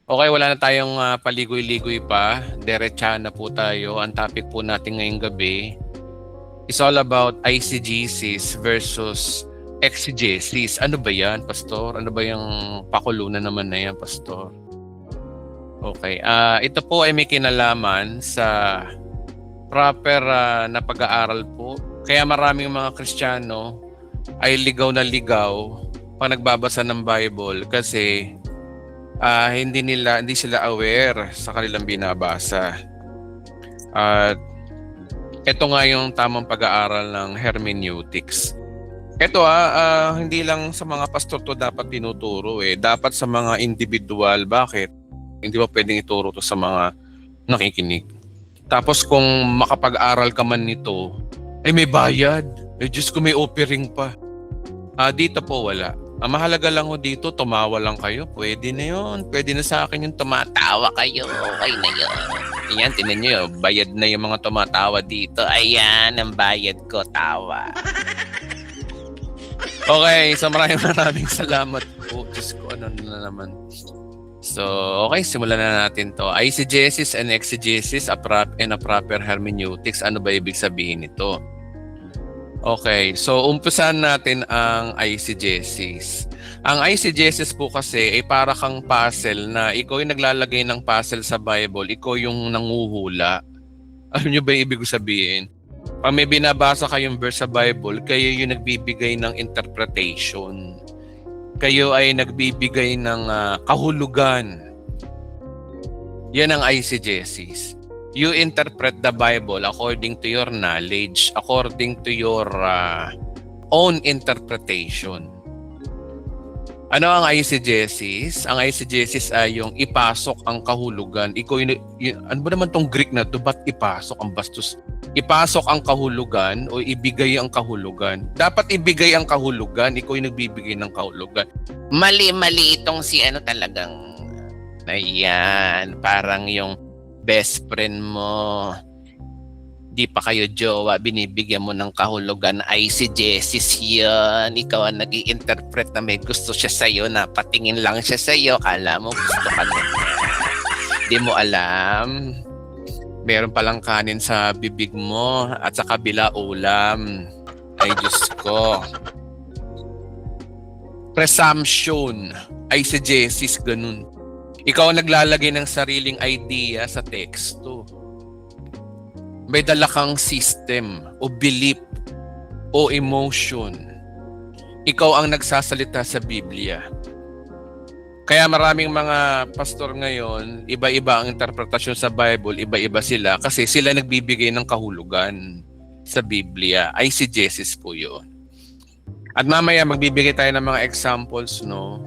Okay, wala na tayong paligoy-ligoy pa. Diretsahan na po tayo. Ang topic po natin ngayong gabi is all about eisegesis versus exegesis. Ano ba yan, Pastor? Ano ba yung pakulunan naman na yan, Pastor? Okay, ito po ay may kinalaman sa proper na pag-aaral po. Kaya maraming mga Kristiyano ay ligaw na ligaw pag nagbabasa ng Bible kasi hindi sila aware sa kanilang binabasa. At ito nga yung tamang pag-aaral ng hermeneutics. Ito hindi lang sa mga pastor to dapat tinuturo dapat sa mga individual. Bakit? Hindi ba pwedeng ituro to sa mga nakikinig? Tapos kung makapag-aral ka man nito, may bayad. Diyos ko, may offering pa. Dito po wala. Ang mahalaga lang ho dito, tumawa lang kayo. Pwede na yun. Pwede na sa akin yung tumatawa kayo. Okay na yun. Ayan, tinan nyo, bayad na yung mga tumatawa dito. Ayan, ang bayad ko, tawa. Okay, so maraming salamat po. Diyos ko, ano na naman. So, okay, simulan na natin to. Eisegesis and exegesis and a proper hermeneutics. Ano ba ibig sabihin nito? Okay, so umpisahan natin ang eisegesis. Ang eisegesis po kasi ay para kang puzzle na ikaw yung naglalagay ng puzzle sa Bible, ikaw yung nanguhula. Alam nyo ba yung ibig sabihin? Pag may binabasa kayong verse sa Bible, kayo yung nagbibigay ng interpretation. Kayo ay nagbibigay ng kahulugan. Yan ang eisegesis. You interpret the Bible according to your knowledge, according to your own interpretation. Ano ang eisegesis? Ang eisegesis ay yung ipasok ang kahulugan. Ano ba naman tong Greek na to? Ba't ipasok ang bastos? Ipasok ang kahulugan o ibigay ang kahulugan. Dapat ibigay ang kahulugan. Ikaw yung nagbibigay ng kahulugan. Mali itong si talagang. Ayan, parang yung best friend mo, di pa kayo jowa, binibigyan mo ng kahulugan, eisegesis yun. Ikaw ang nag-i-interpret na may gusto siya sa'yo, na patingin lang siya sa'yo, kala mo gusto ka na. Di mo alam, meron palang kanin sa bibig mo at sa kabila ulam. Ay Diyos ko. Presumption, eisegesis, ganun. Ikaw ang naglalagay ng sariling idea sa teksto. May dala kang system o belief o emotion. Ikaw ang nagsasalita sa Biblia. Kaya maraming mga pastor ngayon, iba-iba ang interpretasyon sa Bible, iba-iba sila kasi sila nagbibigay ng kahulugan sa Biblia. Eisegesis po yun. At mamaya magbibigay tayo ng mga examples, no?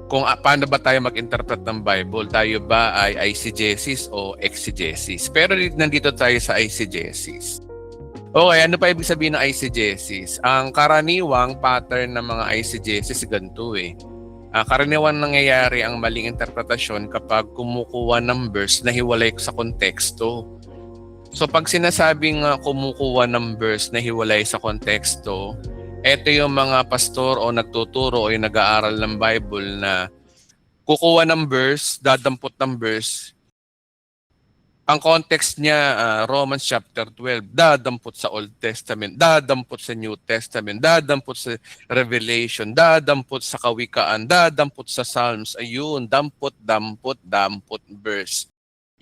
Kung paano ba tayo mag-interpret ng Bible, tayo ba ay eisegesis o exegesis? Pero nandito tayo sa eisegesis. Okay, ano pa ibig sabihin ng eisegesis? Ang karaniwang pattern ng mga eisegesis ganito karaniwang nangyayari ang maling interpretasyon kapag kumukuha ng verse na hiwalay sa konteksto. So pag sinasabing kumukuha ng verse na hiwalay sa konteksto, ito yung mga pastor o nagtuturo o yung nag-aaral ng Bible na kukuha ng verse, dadampot ng verse. Ang context niya, Romans chapter 12, dadampot sa Old Testament, dadampot sa New Testament, dadampot sa Revelation, dadampot sa Kawikaan, dadampot sa Psalms. Ayun, dampot verse.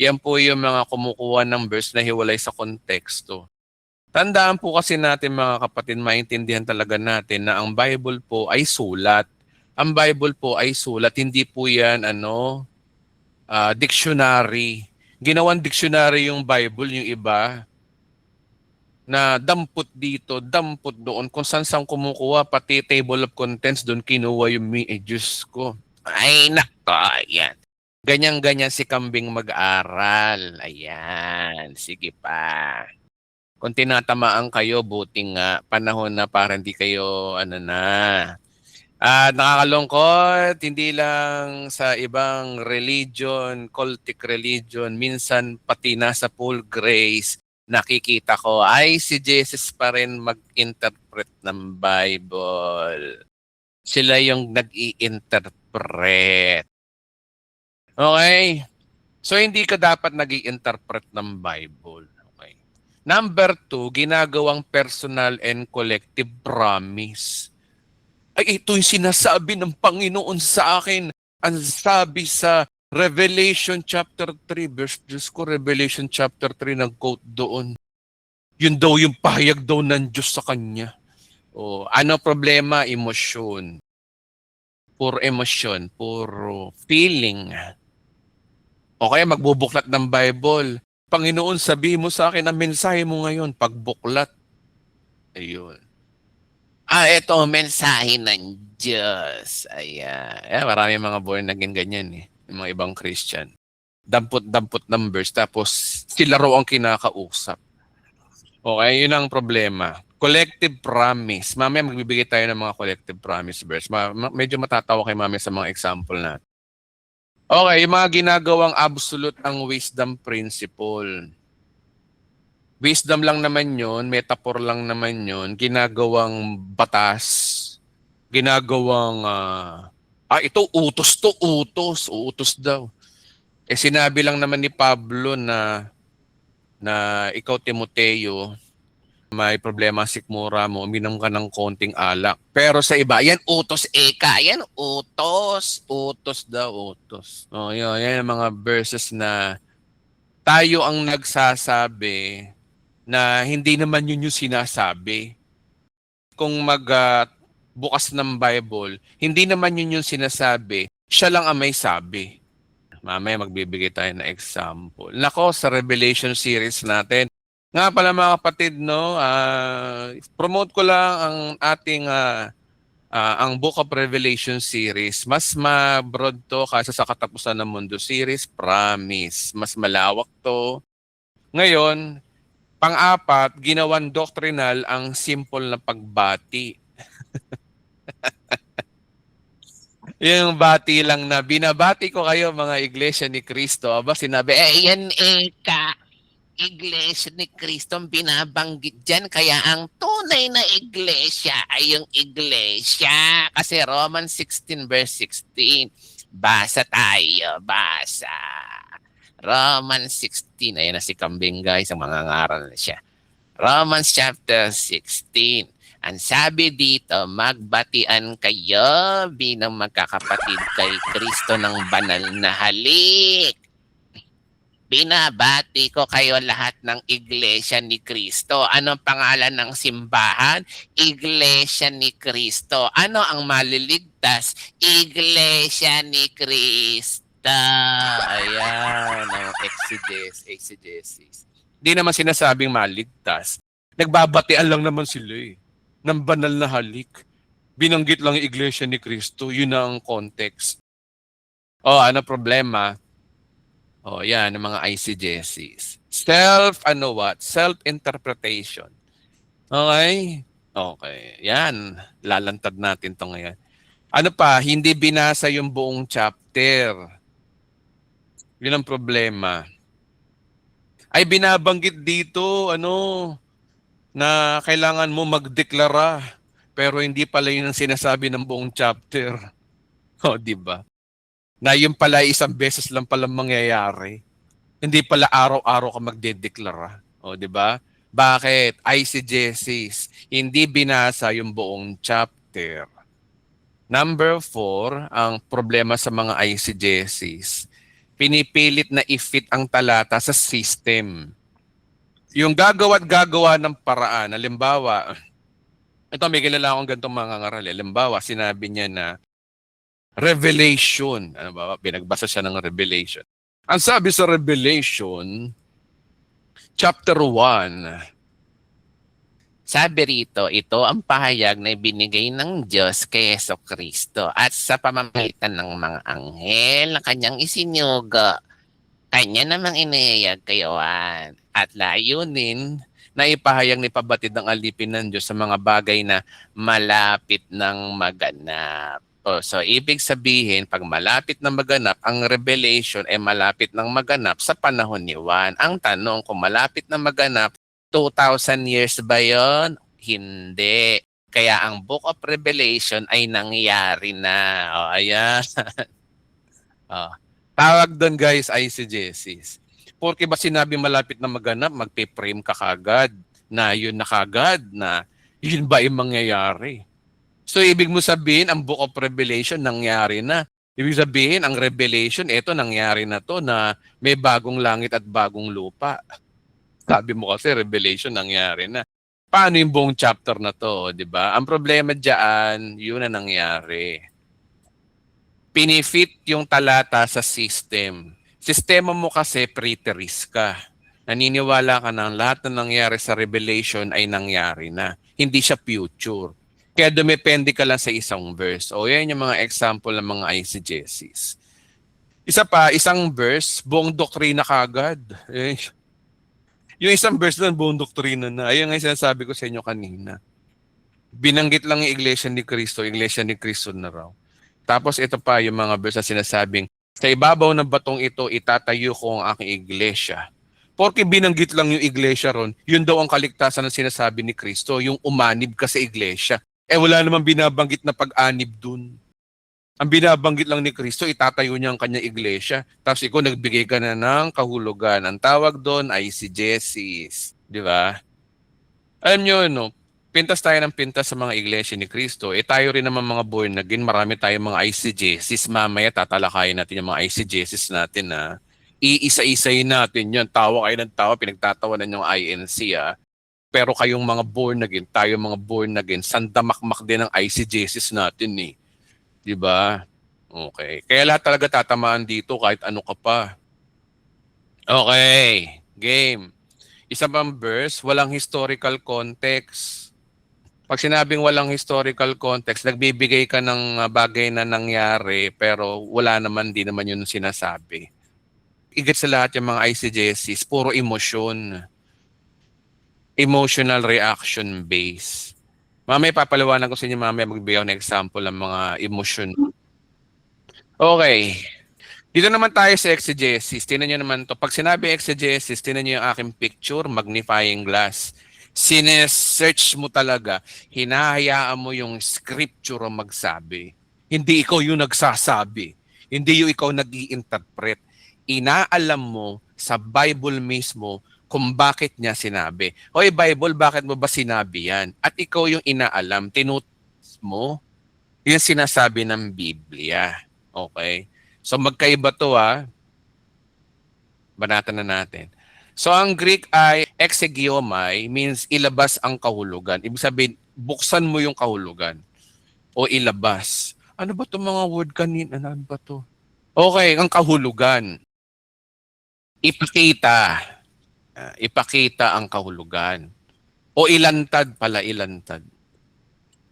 Yan po yung mga kumukuha ng verse na hiwalay sa konteksto. Tandaan po kasi natin mga kapatid, maintindihan talaga natin na ang Bible po ay sulat. Ang Bible po ay sulat, hindi po yan dictionary. Ginawang dictionary yung Bible, yung iba, na dampot dito, dampot doon. Kung saan kumukuha, pati table of contents doon, kinuha yung Diyos ko. Ay, nako, ayan. Ganyan-ganyan si Kambing mag-aral. Ayan, sige pa. Kung tinatamaan kayo, buti nga panahon na para hindi kayo nakakalungkot, hindi lang sa ibang religion, cultic religion, minsan pati nasa full grace, nakikita ko ay si Jesus pa rin mag-interpret ng Bible. Sila yung nag-i-interpret. interpret. Okay? So, hindi ka dapat nag-i-interpret ng Bible. Okay? Number 2, ginagawang personal and collective promise. Ay, ito yung sinasabi ng Panginoon sa akin. Ang sabi sa Revelation chapter 3, verse Diyos ko, Revelation chapter 3, nag-quote doon. Yun daw yung pahayag daw ng Diyos sa kanya. O, ano problema? Emosyon. Puro emosyon, puro feeling. O kaya magbubuklat ng Bible. Panginoon, sabi mo sa akin ang mensahe mo ngayon, pagbuklat. Ayun. Ito ang mensahe ng Diyos. Ayan. Marami mga born again ganyan eh. Yung mga ibang Christian. Dampot-dampot numbers tapos sila raw ang kinakausap. Okay, yun ang problema. Collective promise. Mamaya magbibigay tayo ng mga collective promise verse. Medyo matatawa kay mamaya sa mga example natin. Okay, yung mga ginagawang absolute ang wisdom principle. Wisdom lang naman yun, metaphor lang naman yun, ginagawang batas, ginagawang, ito utos daw. Sinabi lang naman ni Pablo na ikaw, Timoteo, may problema sikmura mo, uminom ka ng konting alak. Pero sa iba, yan utos eka, yan utos daw. Yan ang mga verses na tayo ang nagsasabi na hindi naman yun yung sinasabi. Kung bukas ng Bible, hindi naman yun yung sinasabi, siya lang ang may sabi. Mamaya magbibigay tayo ng example. Nako, sa Revelation series natin. Nga pala mga kapatid, no, promote ko lang ang ating ang Book of Revelation series. Mas ma-broad to kaysa sa Katapusan ng Mundo series, promise. Mas malawak to. Ngayon, pang-apat, ginawan doctrinal ang simple na pagbati. Yung bati lang na binabati ko kayo mga iglesia ni Cristo. Aba, sinabi, yan iglesia ni Cristo ang binabanggit dyan. Kaya ang tunay na iglesia ay yung iglesia. Kasi Romans 16 verse 16. Basa tayo, basa. Romans 16. Ayan na si Kambing guys, ang mga ngaral na siya. Romans chapter 16. Ang sabi dito, magbatian kayo bilang magkakapatid kay Kristo ng banal na halik. Binabati ko kayo lahat ng Iglesia ni Kristo. Anong pangalan ng simbahan? Iglesia ni Kristo. Ano ang maliligtas? Iglesia ni Kristo. Ayan, ang exegesis. Di naman sinasabing maligtas. Nagbabatian lang naman sila eh, ng banal na halik. Binanggit lang yung Iglesia ni Kristo. Yun ang context. Ano problema? Yan, ang mga eisegesis. Self-interpretation. Okay? Okay. Yan. Lalantad natin to ngayon. Ano pa? Hindi binasa yung buong chapter. Yun ang problema. Ay binabanggit dito, na kailangan mo magdeklara. Pero hindi pala yun ang sinasabi ng buong chapter. Di ba? Na yun pala isang beses lang pala mangyayari. Hindi pala araw-araw ka magdedeklara. Di ba? Bakit? Eisegesis. Hindi binasa yung buong chapter. Number 4, ang problema sa mga eisegesis. Pinipilit na i-fit ang talata sa system. Yung gagawa ng paraan. Halimbawa, ito may kilala akong ganitong mga ngaral. Halimbawa, sinabi niya na Revelation. Ano ba? Pinagbasa siya ng Revelation. Ang sabi sa Revelation, chapter 1, sabi rito, ito ang pahayag na ibinigay ng Diyos kay Jesucristo at sa pamamagitan ng mga anghel na kanyang isinugo. Kanya namang inihayag kayawan at layunin na ipahayag ni pabatid ng alipin ng Diyos sa mga bagay na malapit ng maganap. So, ibig sabihin, pag malapit na maganap, ang revelation ay malapit ng maganap sa panahon ni Juan. Ang tanong, kung malapit na maganap, 2,000 years ba yun? Hindi. Kaya ang Book of Revelation ay nangyari na. O, ayan. Oh. Tawag doon guys, eisegesis. Porque ba sinabi malapit na maganap, magpe-frame ka kagad na yun na kagad na yun ba yung mangyayari? So ibig mo sabihin, ang Book of Revelation nangyari na. Ibig sabihin, ang Revelation, eto nangyari na to na may bagong langit at bagong lupa. Sabi mo kasi, Revelation nangyari na. Paano yung buong chapter na to, di ba? Ang problema diyan, yun na nangyari. Pinifit yung talata sa system. Sistema mo kasi preterist ka. Naniniwala ka na lahat na nangyari sa Revelation ay nangyari na. Hindi siya future. Kaya dumepende ka lang sa isang verse. O yan yung mga example ng mga eisegesis. Isa pa, isang verse, buong doktrina kagad. Yung isang verse doon, buong doktrina na. Ayun nga yung sinasabi ko sa inyo kanina. Binanggit lang yung Iglesia ni Cristo na raw. Tapos ito pa yung mga verse na sinasabing, sa ibabaw ng batong ito, itatayo ko ang aking iglesia. Porque binanggit lang yung iglesia ron, yun daw ang kaligtasan na sinasabi ni Kristo, yung umanib ka sa iglesia. Wala namang binabanggit na pag-anib dun. Ang binabanggit lang ni Kristo, itatayo niya ang kanyang iglesia. Tapos ikaw nagbigay ka na ng kahulugan. Ang tawag doon ay eisegesis. Di ba? Alam nyo, no? Pintas tayo ng pintas sa mga iglesia ni Kristo. Tayo rin naman mga born again, marami tayong mga eisegesis. Mamaya tatalakayin natin yung mga eisegesis natin na iisa-isayin natin yun. Tawa kayo ng tawa, pinagtatawanan yung INC Pero kayong mga born again, tayo mga born again, sandamakmak din ang eisegesis natin eh. Di ba? Okay. Kaya lahat talaga tatamaan dito kahit ano ka pa. Okay. Game. Isa pang verse, walang historical context. Pag sinabing walang historical context, nagbibigay ka ng bagay na nangyari pero wala naman, di naman yun sinasabi. Igit sa lahat yung mga eisegesis, puro emosyon. Emotional reaction base. Mamaya papaliwanag ko sa inyo, mamaya magbigay ako ng example ng mga emosyon. Okay. Dito naman tayo sa exegesis. Tingnan nyo naman to. Pag sinabi exegesis, tingnan nyo yung aking picture, magnifying glass. Sinesearch mo talaga, hinahayaan mo yung scripture ang magsabi. Hindi ikaw yung nagsasabi. Hindi yung ikaw nag-i-interpret. Inaalam mo sa Bible mismo kung bakit niya sinabi. Hoy Bible, bakit mo ba sinabi yan? At ikaw yung inaalam, tinutus mo yung sinasabi ng Biblia. Okay? So magkaiba to Banatan na natin. So ang Greek ay exegiomai, means ilabas ang kahulugan. Ibig sabihin, buksan mo yung kahulugan o ilabas. Ano ba itong mga word kanina? Ano ba to? Okay, ang kahulugan. Ipakita. Ipakita ang kahulugan. O ilantad pala, ilantad.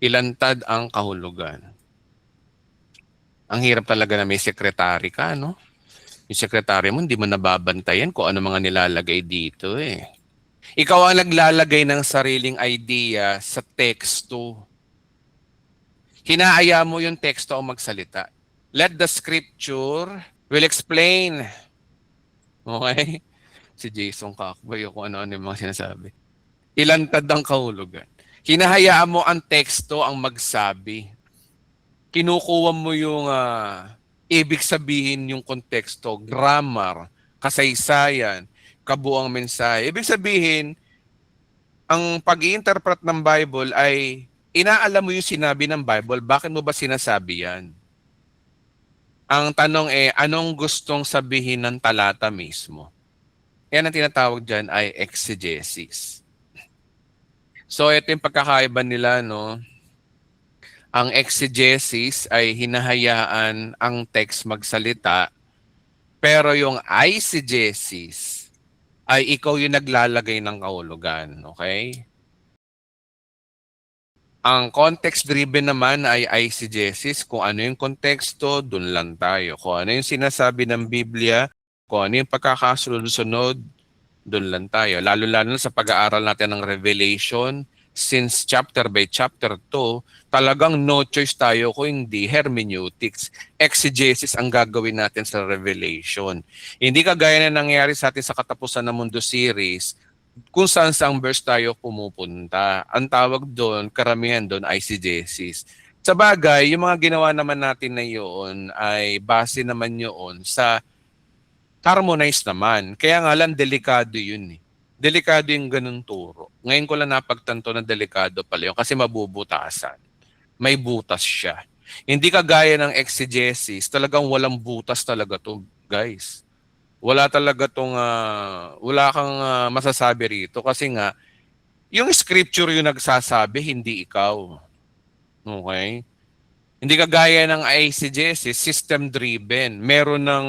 Ilantad ang kahulugan. Ang hirap talaga na may sekretary ka, no? Yung sekretary mo, hindi mo nababantayan kung ano mga nilalagay dito eh. Ikaw ang naglalagay ng sariling idea sa teksto. Hinaaya mo yung teksto ang magsalita. Let the scripture will explain. Okay? Si Jason Kakboy kung ano-ano yung mga sinasabi. Ilantad ang kahulugan. Hinahayaan mo ang teksto ang magsabi. Kinukuha mo yung ibig sabihin yung konteksto, grammar, kasaysayan, kabuang mensahe. Ibig sabihin, ang pag-i-interpret ng Bible ay inaalam mo yung sinabi ng Bible, bakit mo ba sinasabi yan? Ang tanong anong gustong sabihin ng talata mismo? Yan ang tinatawag dyan ay exegesis. So ito yung pagkakaiba nila, no? Ang exegesis ay hinahayaan ang text magsalita, pero yung eisegesis ay ikaw yung naglalagay ng kahulugan. Okay? Ang context-driven naman ay eisegesis. Kung ano yung konteksto, dun lang tayo. Kung ano yung sinasabi ng Biblia, kung ano yung pagkakasunod-sunod, dun lang tayo. Lalo-lalo sa pag-aaral natin ng Revelation, since chapter by chapter 2, talagang no choice tayo kung hindi hermeneutics. Exegesis ang gagawin natin sa Revelation. Hindi kagaya na nangyari sa atin sa katapusan ng mundo series, kung saan verse tayo pumupunta. Ang tawag doon, karamihan doon, eisegesis. Sa bagay, yung mga ginawa naman natin na yun ay base naman yun sa harmonize naman. Kaya nga lang, delikado yun eh. Delikado yung ganun turo. Ngayon ko lang napagtanto na delikado pala yun kasi mabubutasan. May butas siya. Hindi kagaya ng exegesis, talagang walang butas talaga to, guys. Wala talaga tong wala kang masasabi rito kasi nga yung scripture yung nagsasabi, hindi ikaw. Okay? Hindi kagaya ng eisegesis, system driven. Meron ng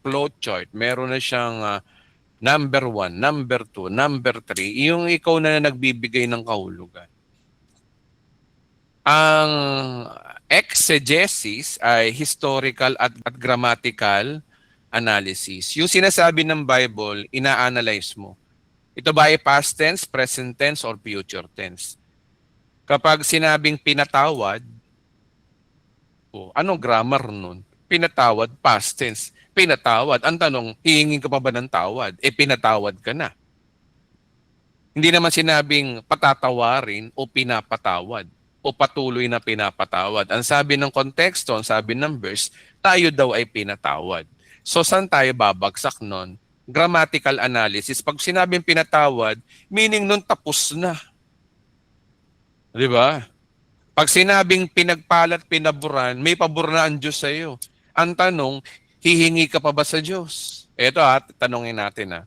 flow chart, meron na siyang number 1, number 2, number 3, yung ikaw na nagbibigay ng kahulugan. Ang exegesis ay historical at grammatical analysis. Yung sinasabi ng Bible, ina-analyze mo. Ito ba ay past tense, present tense, or future tense? Kapag sinabing pinatawad, anong grammar nun? Pinatawad, past tense. Pinatawad. Ang tanong, hihingin ka pa ba ng tawad? Pinatawad ka na. Hindi naman sinabing patatawarin o pinapatawad o patuloy na pinapatawad. Ang sabi ng konteksto, ang sabi ng verse, tayo daw ay pinatawad. So saan tayo babagsak nun? Grammatical analysis. Pag sinabing pinatawad, meaning nun tapos na. Di ba? Pag sinabing pinagpalat, pinaburan, may pabor na ang Diyos sa iyo. Ang tanong, hihingi ka pa ba sa Diyos? Ito tanongin natin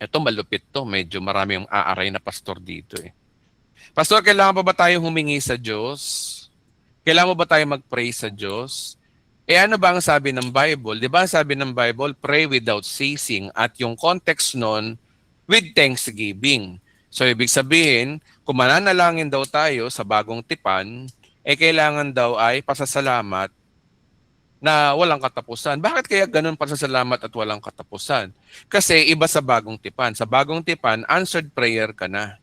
Ito malupit to, medyo marami yung aaray na pastor dito Pastor, kailangan pa ba tayo humingi sa Diyos? Kailangan ba tayo mag-pray sa Diyos? Ano ba ang sabi ng Bible? Di ba ang sabi ng Bible, pray without ceasing. At yung context nun, with thanksgiving. So, ibig sabihin, kung mananalangin daw tayo sa bagong tipan, kailangan daw ay pasasalamat na walang katapusan. Bakit kaya ganun pasasalamat at walang katapusan? Kasi iba sa bagong tipan. Sa bagong tipan, answered prayer ka na.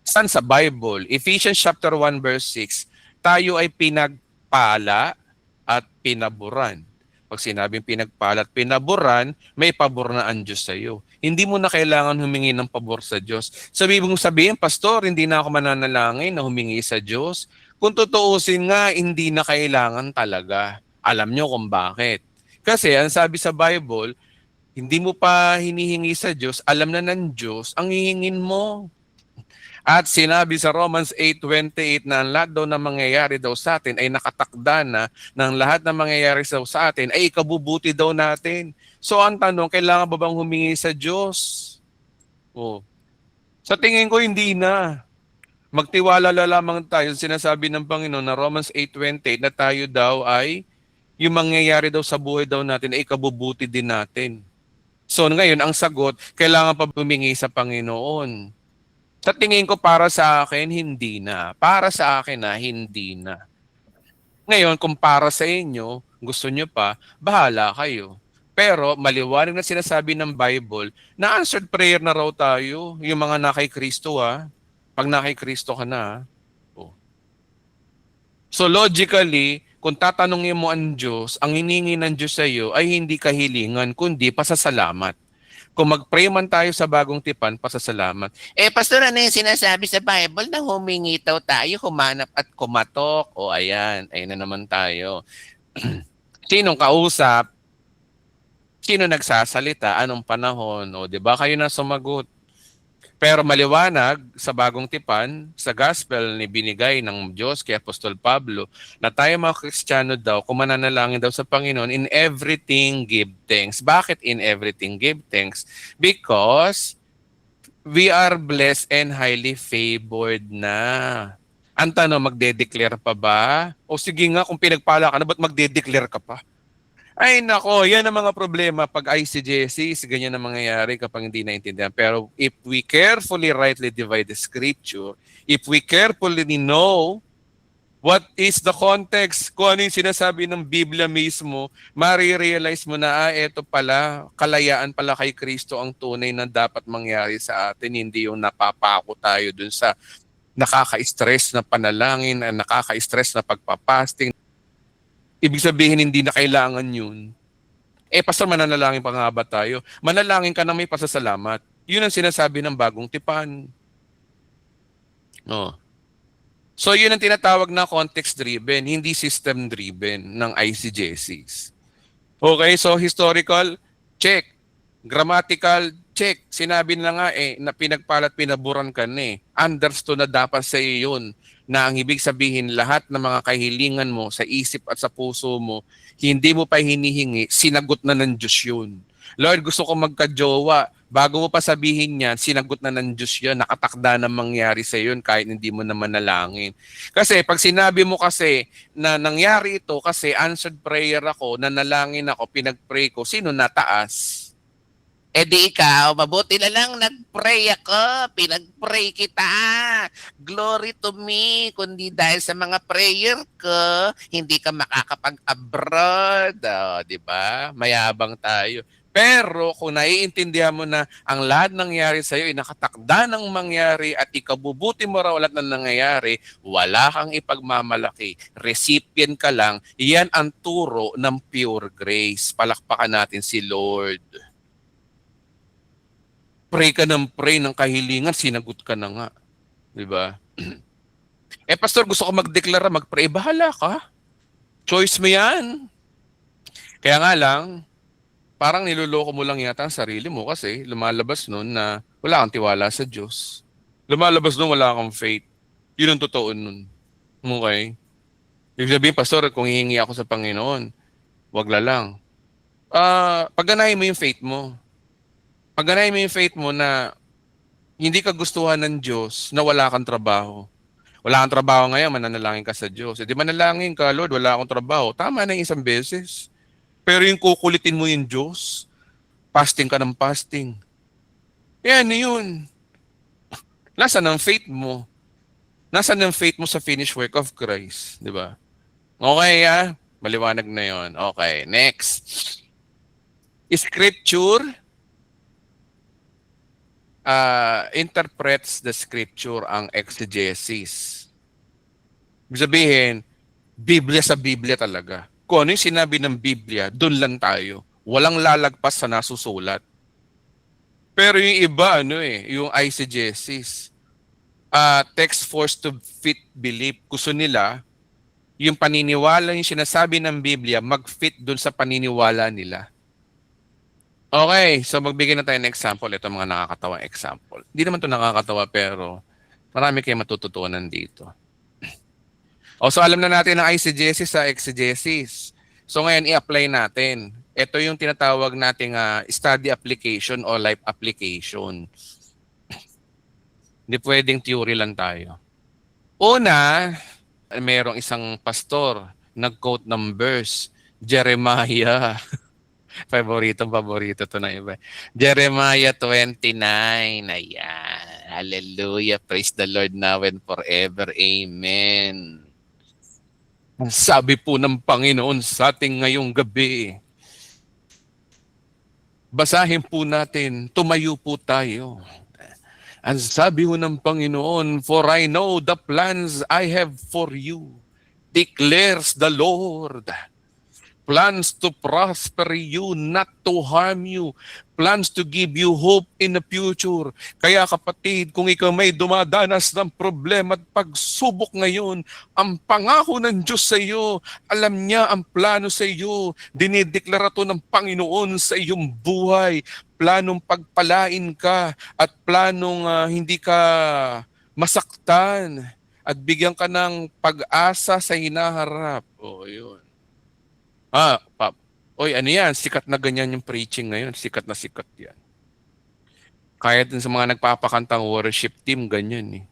Saan sa Bible? Ephesians chapter 1 verse 6, tayo ay pinagpala at pinaburan. Pag sinabing pinagpala at pinaburan, may pabor na ang Diyos sa iyo. Hindi mo na kailangan humingi ng pabor sa Diyos. Sabi mong sabihin, Pastor, hindi na ako mananalangin na humingi sa Diyos. Kung tutuusin nga, hindi na kailangan talaga. Alam nyo kung bakit. Kasi ang sabi sa Bible, hindi mo pa hinihingi sa Diyos, alam na ng Diyos ang hihingin mo. At sinabi sa Romans 8:28 na ang lahat daw na mangyayari daw sa atin ay nakatakda na ng lahat na mangyayari daw sa atin ay ikabubuti daw natin. So ang tanong, kailangan ba bang humingi sa Diyos? Sa tingin ko hindi na. Magtiwala lamang tayo sa sinasabi ng Panginoon na Romans 8:28 na tayo daw ay yung mangyayari daw sa buhay daw natin ay ikabubuti din natin. So ngayon, ang sagot, kailangan pa humingi sa Panginoon. Sa tingin ko para sa akin, hindi na. Para sa akin hindi na. Ngayon, kung para sa inyo, gusto nyo pa, bahala kayo. Pero maliwanag na sinasabi ng Bible na answered prayer na raw tayo, yung mga nakay Kristo Pag nakay Kristo ka na So logically, kung tatanungin mo ang Diyos, ang hiningi ng Diyos sa iyo ay hindi kahilingan, kundi pasasalamat. Kung mag-pray man tayo sa bagong tipan, pasasalamat. Pastor, ano yung sinasabi sa Bible na humingi daw tayo, humanap at kumatok? Ayan na naman tayo. Sinong kausap? Sino nagsasalita? Anong panahon? Di ba kayo na sumagot? Pero maliwanag sa bagong tipan, sa gospel ni binigay ng Diyos kay Apostol Pablo, na tayo mga Kristiyano daw, kung mananalangin daw sa Panginoon, in everything give thanks. Bakit in everything give thanks? Because we are blessed and highly favored na. Ang tanong, magde-declare pa ba? O sige nga, kung pinagpala ka na, ba't magde-declare ka pa? Ay nako, yan ang mga problema pag ICJC, ganyan ang mangyayari kapag hindi naintindihan. Pero if we carefully rightly divide the scripture, if we carefully know what is the context, kung ano yung sinasabi ng Biblia mismo, marirealize mo na, eto pala, kalayaan pala kay Kristo ang tunay na dapat mangyari sa atin, hindi yung napapako tayo dun sa nakaka-stress na panalangin, nakaka-stress na pagpapasting. Ibig sabihin, hindi na kailangan yun. Pastor, mananalangin pa nga ba tayo? Manalangin ka na may pasasalamat. Yun ang sinasabi ng bagong tipan. No. So yun ang tinatawag na context-driven, hindi system-driven ng ICJCs. Okay, so historical, check. Grammatical, check. Sinabi na nga na pinagpalat pinaburan ka na eh. Understood na dapat sa iyo yun na ang ibig sabihin lahat ng mga kahilingan mo sa isip at sa puso mo, hindi mo pa hinihingi, sinagot na ng Diyos yun. Lord, gusto ko magka-jowa. Bago mo pa sabihin yan, sinagot na ng Diyos yun. Nakatakda na mangyari sa yun kahit hindi mo naman nalangin. Kasi pag sinabi mo kasi na nangyari ito kasi answered prayer ako, nanalangin ako, pinag-pray ko, sino nataas? Eh di ikaw, mabuti na lang nag-pray ako, pinag-pray kita. Glory to me, kundi dahil sa mga prayer ko, hindi ka makakapag-abroad. Oh, di ba? Mayabang tayo. Pero kung naiintindihan mo na ang lahat nangyari sa iyo ay nakatakda ng mangyari at ikabubuti mo raw lahat ng nangyayari, wala kang ipagmamalaki. Recipient ka lang. Iyan ang turo ng pure grace. Palakpakan natin si Lord. Pray ka ng pray ng kahilingan, sinagot ka na nga. Di ba? Pastor, gusto ko magdeklara, mag-pray. Bahala ka. Choice mo yan. Kaya nga lang, parang niloloko mo lang yata ang sarili mo kasi lumalabas nun na wala kang tiwala sa Diyos. Lumalabas nun wala kang faith. Yun ang totoo nun. Okay? Ibig sabihin, Pastor, kung hihingi ako sa Panginoon, wag la lang. Pagganahin mo yung faith mo. Pagganahin mo yung faith mo na hindi ka gustuhan ng Diyos na wala kang trabaho. Wala kang trabaho ngayon, mananalangin ka sa Diyos. Di manalangin ka, Lord, wala akong trabaho. Tama na yung isang beses. Pero yung kukulitin mo yung Diyos, fasting ka ng fasting. Yan, yun. Nasaan ang faith mo? Nasaan ang faith mo sa finished work of Christ? Di ba? Okay, maliwanag na yon. Okay, next. Scripture interprets the scripture ang exegesis. Ibig sabihin, Biblia sa Biblia talaga. Kung ano yung sinabi ng Biblia, doon lang tayo. Walang lalagpas sa nasusulat. Pero yung iba, yung eisegesis, text forced to fit belief. Gusto nila, yung paniniwala, yung sinasabi ng Biblia, mag-fit doon sa paniniwala nila. Okay, so magbigay na tayo ng example. Ito mga nakakatawang example. Hindi naman ito nakakatawa pero marami kayong matututunan dito. So alam na natin ang eisegesis sa exegesis. So ngayon i-apply natin. Ito yung tinatawag nating study application o life application. Hindi pwedeng theory lang tayo. Una, mayroong isang pastor nag-quote ng verse, Jeremiah. Paborito to na iba. Jeremiah 29. Ayan. Hallelujah. Praise the Lord now and forever. Amen. Ang sabi po ng Panginoon sa ating ngayong gabi. Basahin po natin. Tumayo po tayo. Ang sabi po ng Panginoon, for I know the plans I have for you, declares the Lord. Plans to prosper you, not to harm you. Plans to give you hope in the future. Kaya kapatid, kung ikaw may dumadanas ng problema at pagsubok ngayon, ang pangako ng Diyos sa iyo, alam niya ang plano sa iyo. Dinideklara to ng Panginoon sa iyong buhay. Planong pagpalain ka at planong hindi ka masaktan at bigyan ka ng pag-asa sa hinaharap. Yun. Oy, ano yan? Sikat na ganyan yung preaching ngayon. Sikat na sikat yan. Kahit sa mga nagpapakantang worship team, ganyan eh.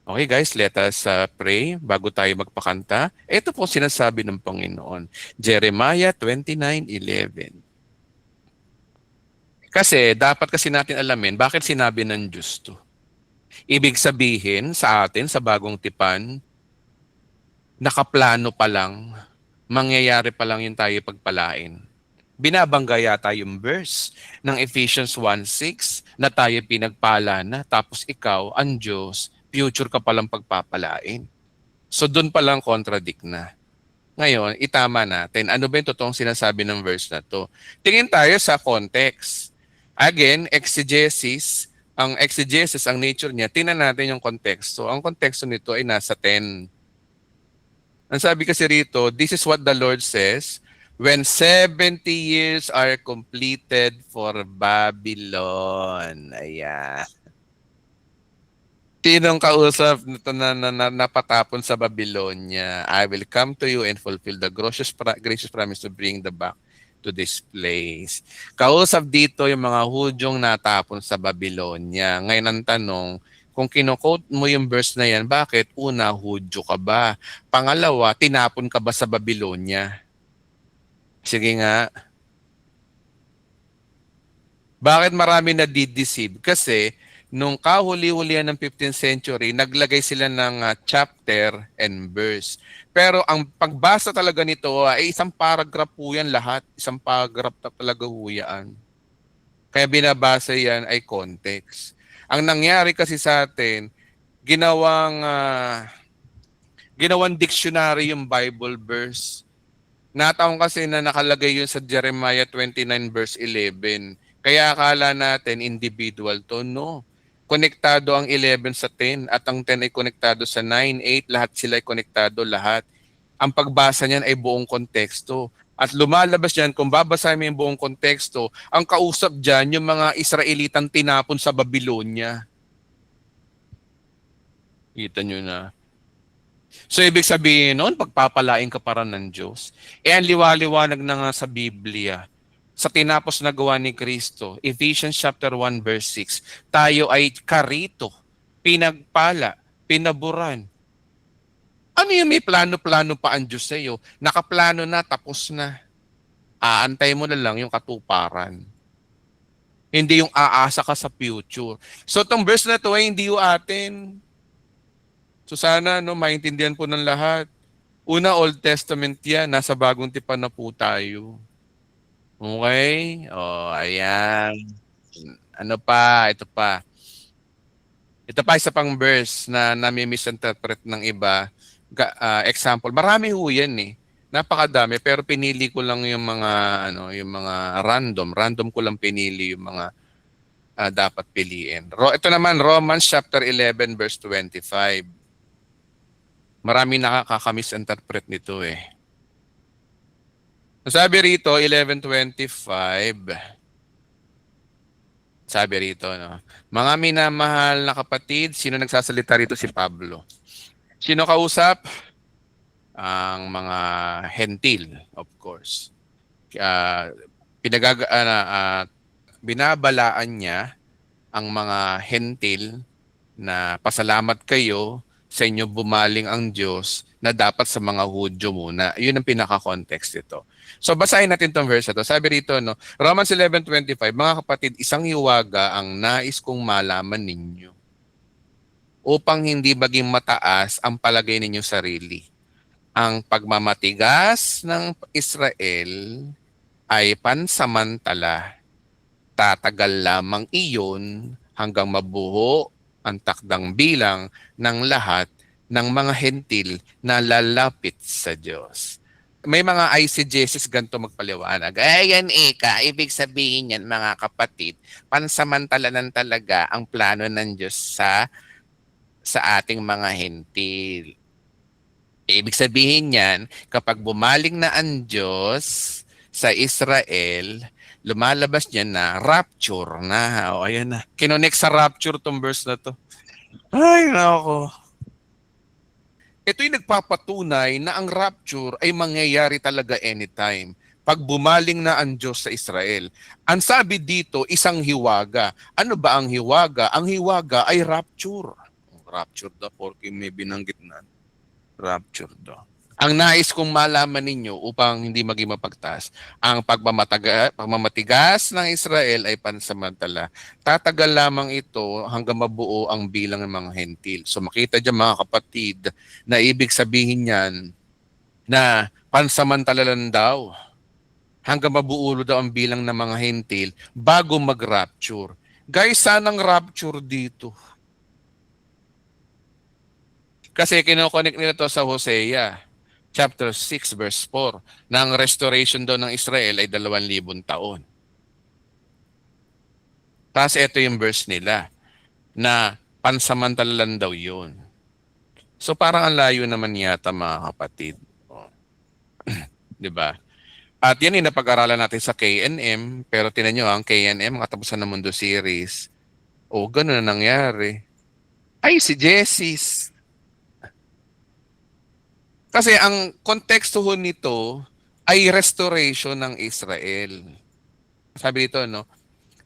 Okay guys, let us pray bago tayo magpakanta. Ito po sinasabi ng Panginoon. Jeremiah 29:11. Kasi dapat kasi natin alamin bakit sinabi ng Diyos to. Ibig sabihin sa atin, sa bagong tipan, nakaplano pa lang, mangyayari pa lang yung tayo pagpalain. Binabangga yata yung verse ng Ephesians 1:6 na tayo pinagpala na tapos ikaw, ang Diyos, future ka palang pagpapalain. So doon palang contradict na. Ngayon, itama natin. Ano ba yung totoong sinasabi ng verse na to? Tingin tayo sa context. Again, exegesis. Ang exegesis, ang nature niya, tingnan natin yung konteksto. Ang konteksto nito ay nasa 10. Ang sabi kasi rito, this is what the Lord says, when 70 years are completed for Babylon. Ayan. Sinong kausap nito na napatapon sa Babylonia? I will come to you and fulfill the gracious promise to bring the back to this place. Kausap dito yung mga Hudyong natapon sa Babylonia. Ngayon ang tanong, kung kino-quote mo yung verse na yan, bakit? Una, Hudyo ka ba? Pangalawa, tinapon ka ba sa Babylonia? Sige nga. Bakit marami na dideceive? Kasi nung kahuli-hulihan ng 15th century, naglagay sila ng chapter and verse. Pero ang pagbasa talaga nito ay isang paragraph po yan lahat. Isang paragraph na talaga ho yan. Kaya binabasa yan ay context. Ang nangyari kasi sa atin, ginawang dictionary yung Bible verse. Nataon kasi na nakalagay yun sa Jeremiah 29 verse 11. Kaya akala natin individual to. No. Konektado ang 11 sa 10 at ang 10 ay konektado sa 9, 8. Lahat sila ay konektado lahat. Ang pagbasa niyan ay buong konteksto. At lumalabas diyan, kung babasahin mo yung buong konteksto, ang kausap diyan yung mga Israelitang tinapon sa Babylonia. Kita nyo na. So, ibig sabihin noon, pagpapalain ka para ng Diyos. Ang liwaliwanag na nga sa Biblia, sa tinapos na gawa ni Kristo, Ephesians chapter 1 verse 6, tayo ay karito, pinagpala, pinaburan. Ano yung may plano-plano pa ang Diyos sa iyo? Nakaplano na, tapos na. Aantay mo na lang yung katuparan. Hindi yung aasa ka sa future. So, itong verse na to ay hindi yung atin. So sana maintindihan po ng lahat. Una, Old Testament yan. Nasa bagong tipan na po tayo. Okay? Ayan. Ano pa? Ito pa. Ito pa isa pang verse na nami-misinterpret ng iba. Example, marami ho yan eh. Napakadami pero pinili ko lang yung mga yung mga random ko lang pinili yung mga dapat piliin. Ito naman Romans chapter 11 verse 25. Marami nakakamisinterpret nito eh. Sabi rito, 11:25, sabi rito, no? Mga minamahal na kapatid, sino nagsasalita rito? Si Pablo. Sino kausap? Ang mga hentil, of course. Binabalaan niya ang mga hentil na pasalamat kayo sa inyo bumaling ang Diyos na dapat sa mga Hudyo muna. Yun ang pinaka-context ito. So basahin natin itong verse ito. Sabi rito, no, Romans 11:25, mga kapatid, isang hiwaga ang nais kong malaman ninyo upang hindi maging mataas ang palagay ninyo sarili. Ang pagmamatigas ng Israel ay pansamantala. Tatagal lamang iyon hanggang mabuho ang takdang bilang ng lahat ng mga hentil na lalapit sa Diyos. May mga eisegesis ganito magpaliwanag. Ayan ibig sabihin yan mga kapatid, pansamantala lang talaga ang plano ng Diyos sa ating mga hentil. Ibig sabihin yan, kapag bumaling na ang Diyos sa Israel, lumalabas niya na rapture na. O, ayan na. Kinonek sa rapture tong verse na to. Ay, nako. Ito'y nagpapatunay na ang rapture ay mangyayari talaga anytime. Pag bumaling na ang Diyos sa Israel. Ang sabi dito, isang hiwaga. Ano ba ang hiwaga? Ang hiwaga ay rapture. Rapture daw, porque may binanggit na. Rapture daw. Ang nais kong malaman ninyo upang hindi maging mapagtaas, ang pagmamatigas ng Israel ay pansamantala. Tatagal lamang ito hanggang mabuo ang bilang ng mga hentil. So makita dyan mga kapatid na ibig sabihin yan na pansamantala lang daw hanggang mabuo daw ang bilang ng mga hentil bago mag-rapture. Guys, sanang rapture dito. Kasi kinokonek nila to sa Hosea chapter 6 verse 4 na ang restoration daw ng Israel ay 2,000 taon. Tapos ito yung verse nila na pansamantala lang daw yun. So parang ang layo naman yata mga kapatid. Oh. 'Di ba? At yan yung napag-aralan natin sa KNM, pero tinan nyo ang KNM, Katapusan ng Mundo series. O, gano'n na nangyari. Ay, si Jessis. Kasi ang konteksto ho nito ay restoration ng Israel. Sabi dito, no?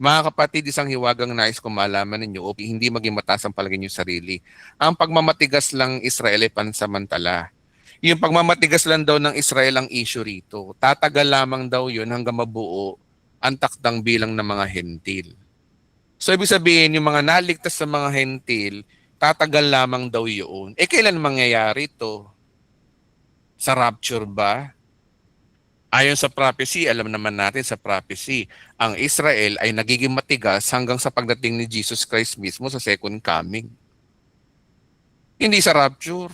Mga kapatid, isang hiwagang nais kong malaman ninyo o hindi maging mataas ang palagay niyo sarili. Ang pagmamatigas lang Israel ay pansamantala. Yung pagmamatigas lang daw ng Israel ang issue rito. Tatagal lamang daw yun hanggang mabuo ang takdang bilang ng mga hentil. So ibig sabihin, yung mga naligtas sa mga hentil, tatagal lamang daw yun. Eh kailan mangyayari to? Sa rapture ba? Ayon sa prophecy, alam naman natin sa prophecy, ang Israel ay nagiging matigas hanggang sa pagdating ni Jesus Christ mismo sa second coming. Hindi sa rapture.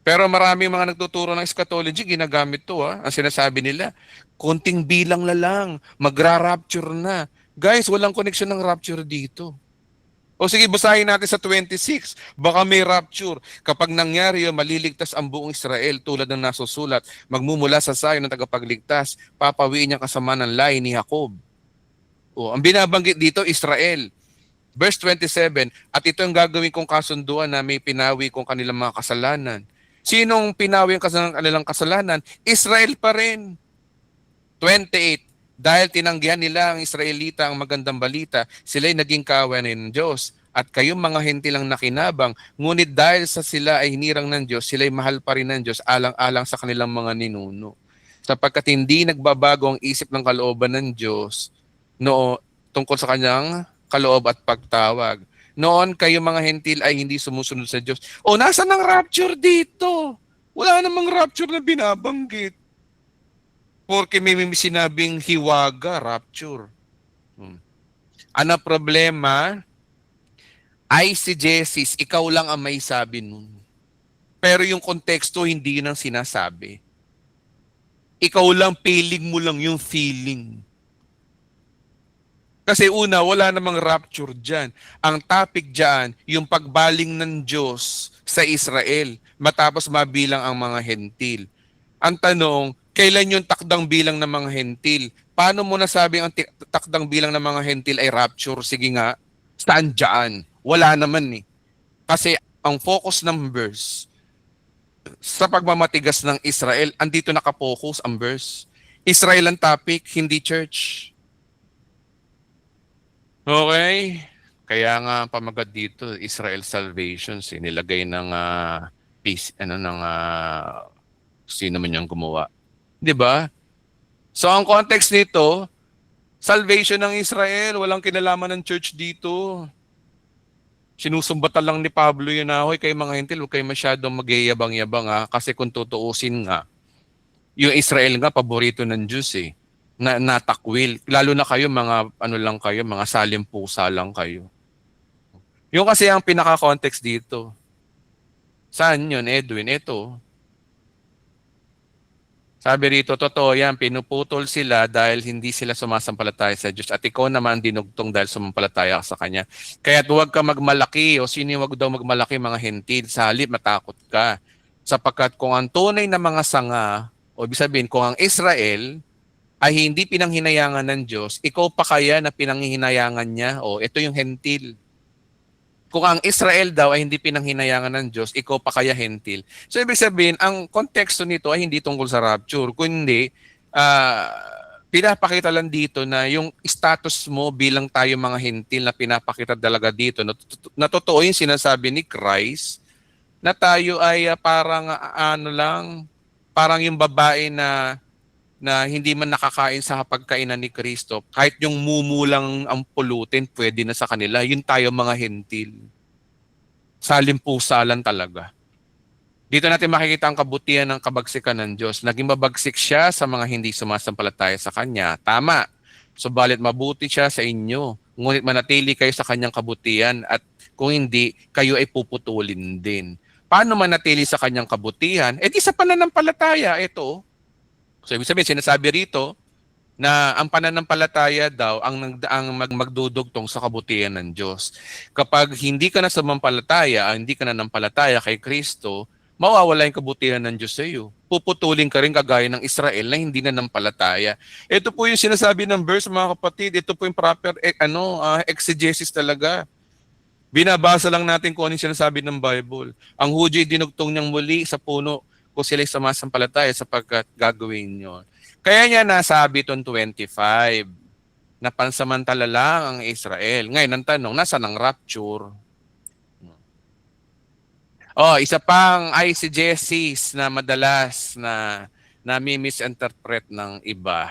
Pero maraming mga nagtuturo ng eschatology, ginagamit to. Ang sinasabi nila, konting bilang na lang, magra-rapture na. Guys, walang connection ng rapture dito. O sige, basahin natin sa 26. Baka may rapture. Kapag nangyari yun, maliligtas ang buong Israel tulad ng nasusulat. Magmumula sa sayo ng tagapagligtas. Papawiin niya kasama ng lahi ni Jacob. O, ang binabanggit dito, Israel. Verse 27, at ito ang gagawin kong kasunduan na may pinawi kong kanilang mga kasalanan. Sinong pinawi ang kanilang kasalanan? Israel pa rin. 28, dahil tinanggihan nila ang Israelita ang magandang balita, sila'y naging kaaway ng Diyos. At kayong mga hentilang nakinabang, ngunit dahil sa sila ay hinirang ng Diyos, sila'y mahal pa rin ng Diyos alang-alang sa kanilang mga ninuno. Sapagkat hindi nagbabago ang isip ng kalooban ng Diyos tungkol sa kanyang kaloob at pagtawag. Noon kayo mga hentil ay hindi sumusunod sa Diyos. O, nasa ng rapture dito? Wala namang rapture na binabanggit. Porque may sinabing hiwaga, rapture. Ano problema? Ay si Jessis, ikaw lang ang may sabi nun. Pero yung konteksto, hindi yun ang sinasabi. Ikaw lang, feeling mo lang yung feeling. Kasi una, wala namang rapture dyan. Ang topic dyan, yung pagbaling ng Diyos sa Israel matapos mabilang ang mga hentil. Ang tanong, kailan yung takdang bilang ng mga hentil? Paano mo nasabing ang takdang bilang ng mga hentil ay rapture? Sige nga, saan dyan? Wala naman eh. Kasi ang focus ng verse sa pagmamatigas ng Israel, andito nakapokus ang verse. Israel ang topic, hindi church. Okay. Kaya nga pamagat dito, Israel Salvation, nilagay ng peace, sino man yung gumawa. 'Di ba? So ang context nito, salvation ng Israel, walang kinalaman ng church dito. Sinusumbatan lang ni Pablo yun na, hoy kayo mga hentil, huwag kayo masyadong magyayabang-yabang kasi kung tutuusin nga, yung Israel nga paborito ng Diyos eh. Natakwil. Lalo na kayo, mga ano lang kayo, mga salimpusa lang kayo. Yung kasi ang pinaka-context dito. Saan yun, Edwin? Ito. Sabi rito, totoo yan, pinuputol sila dahil hindi sila sumasampalataya sa Diyos. At ikaw naman dinugtong dahil sumampalataya ka sa Kanya. Kaya huwag ka magmalaki o sino huwag daw magmalaki mga hentil. Sa halip, matakot ka. Sapagkat kung ang tunay na mga sanga, o ibig sabihin, kung ang Israel ay hindi pinanghinayangan ng Diyos, ikaw pa kaya na pinanghinayangan niya? O ito yung hentil. Kung ang Israel daw ay hindi pinanghinayangan ng Diyos, ikaw pa kaya hentil. So ibig sabihin, ang konteksto nito ay hindi tungkol sa rapture, kundi pinapakita lang dito na yung status mo bilang tayo mga hentil na pinapakita talaga dito. Na totoo yung sinasabi ni Christ na tayo ay parang parang yung babae na hindi man nakakain sa hapagkainan ni Kristo, kahit yung mumulang ang pulutin, pwede na sa kanila. Yun tayo mga hentil. Salimpusalan talaga. Dito natin makikita ang kabutihan ng kabagsikan ng Diyos. Naging mabagsik siya sa mga hindi sumasampalataya sa Kanya. Tama. Subalit mabuti siya sa inyo. Ngunit manatili kayo sa Kanyang kabutihan at kung hindi, kayo ay puputulin din. Paano manatili sa Kanyang kabutihan? Eh di sa pananampalataya, ito. So ibig sabihin, sinasabi rito, na ang pananampalataya daw ang magdudugtong sa kabutihan ng Diyos. Kapag hindi ka na sumampalataya, hindi ka na nampalataya kay Kristo, mawawala yung kabutihan ng Diyos sa iyo. Puputulin ka rin kagaya ng Israel na hindi na nampalataya. Ito po yung sinasabi ng verse, mga kapatid. Ito po yung proper exegesis talaga. Binabasa lang natin kung ano yung sinasabi ng Bible. Ang Hudyo dinugtong niyang muli sa puno kung sila'y sumasampalataya sapagkat gagawin yun. Kaya niya nasabi itong 25 na pansamantala lang ang Israel. Ngayon, ang tanong, nasa ng rapture? Oh, isa pang eisegesis na madalas na nami-misinterpret ng iba.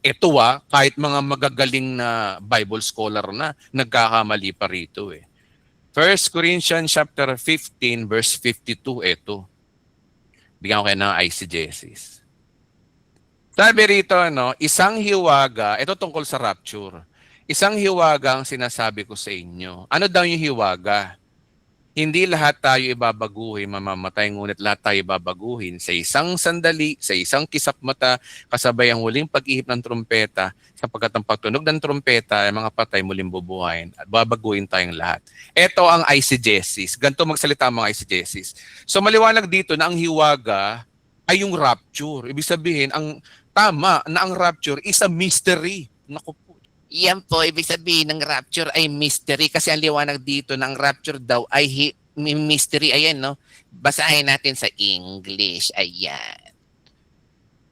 Ito kahit mga magagaling na Bible scholar na, nagkakamali pa rito eh. 1 Corinthians chapter 15 verse 52, ito. Bigyan ko kayo ng eisegesis. Sabi rito, isang hiwaga, ito tungkol sa rapture. Isang hiwaga ang sinasabi ko sa inyo. Ano daw yung hiwaga? Hindi lahat tayo ibabaguhin, mamamatay, ngunit lahat tayo ibabaguhin sa isang sandali, sa isang kisap mata, kasabay ang huling pag-ihip ng trumpeta, sapagkat ang pagtunog ng trumpeta ay mga patay muling bubuhayin at babaguhin tayong lahat. Ito ang eisegesis. Ganito magsalita ang mga eisegesis. So maliwanag dito na ang hiwaga ay yung rapture. Ibig sabihin, ang tama na ang rapture is a mystery. Naku po. Yan po, ibig sabihin ng rapture ay mystery kasi ang liwanag dito ng rapture daw ay mystery. Ayan, no? Basahin natin sa English. Ayan.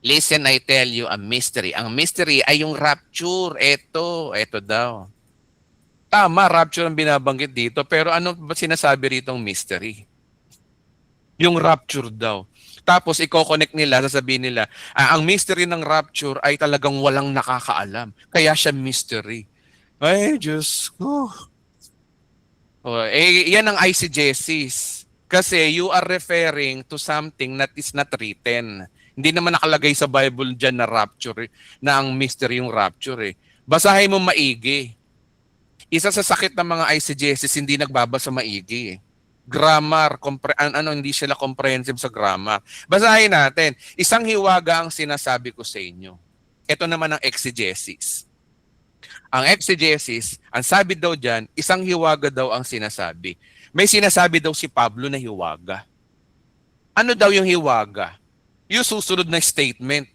Listen, I tell you a mystery. Ang mystery ay yung rapture. Ito daw. Tama, rapture ang binabanggit dito, pero ano ba sinasabi rito ang mystery? Yung rapture daw. Tapos i-connect nila, sasabihin nila, ang mystery ng rapture ay talagang walang nakakaalam. Kaya siya mystery. Ay, Diyos ko. Yan ang eisegesis. Kasi you are referring to something that is not written. Hindi naman nakalagay sa Bible dyan na rapture, na ang mystery yung rapture. Basahin mo maigi. Isa sa sakit ng mga eisegesis, hindi nagbabasa maigi. Grammar, hindi sila comprehensive sa grammar. Basahin natin. Isang hiwaga ang sinasabi ko sa inyo. Ito naman ang exegesis. Ang exegesis, ang sabi daw dyan, isang hiwaga daw ang sinasabi. May sinasabi daw si Pablo na hiwaga. Ano daw yung hiwaga? Yung susunod na statement.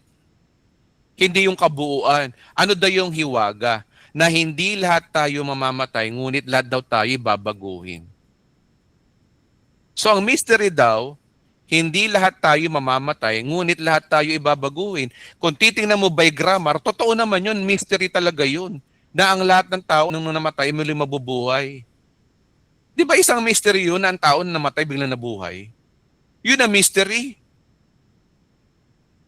Hindi yung kabuuan. Ano daw yung hiwaga? Na hindi lahat tayo mamamatay, ngunit lahat daw tayo babaguhin. So ang mystery daw, hindi lahat tayo mamamatay, ngunit lahat tayo ibabaguhin. Kung titingnan mo by grammar, totoo naman yun, mystery talaga yun. Na ang lahat ng tao nung namatay, muli mabubuhay. Di ba isang mystery yun na ang tao na namatay biglang nabuhay? Yun ang mystery.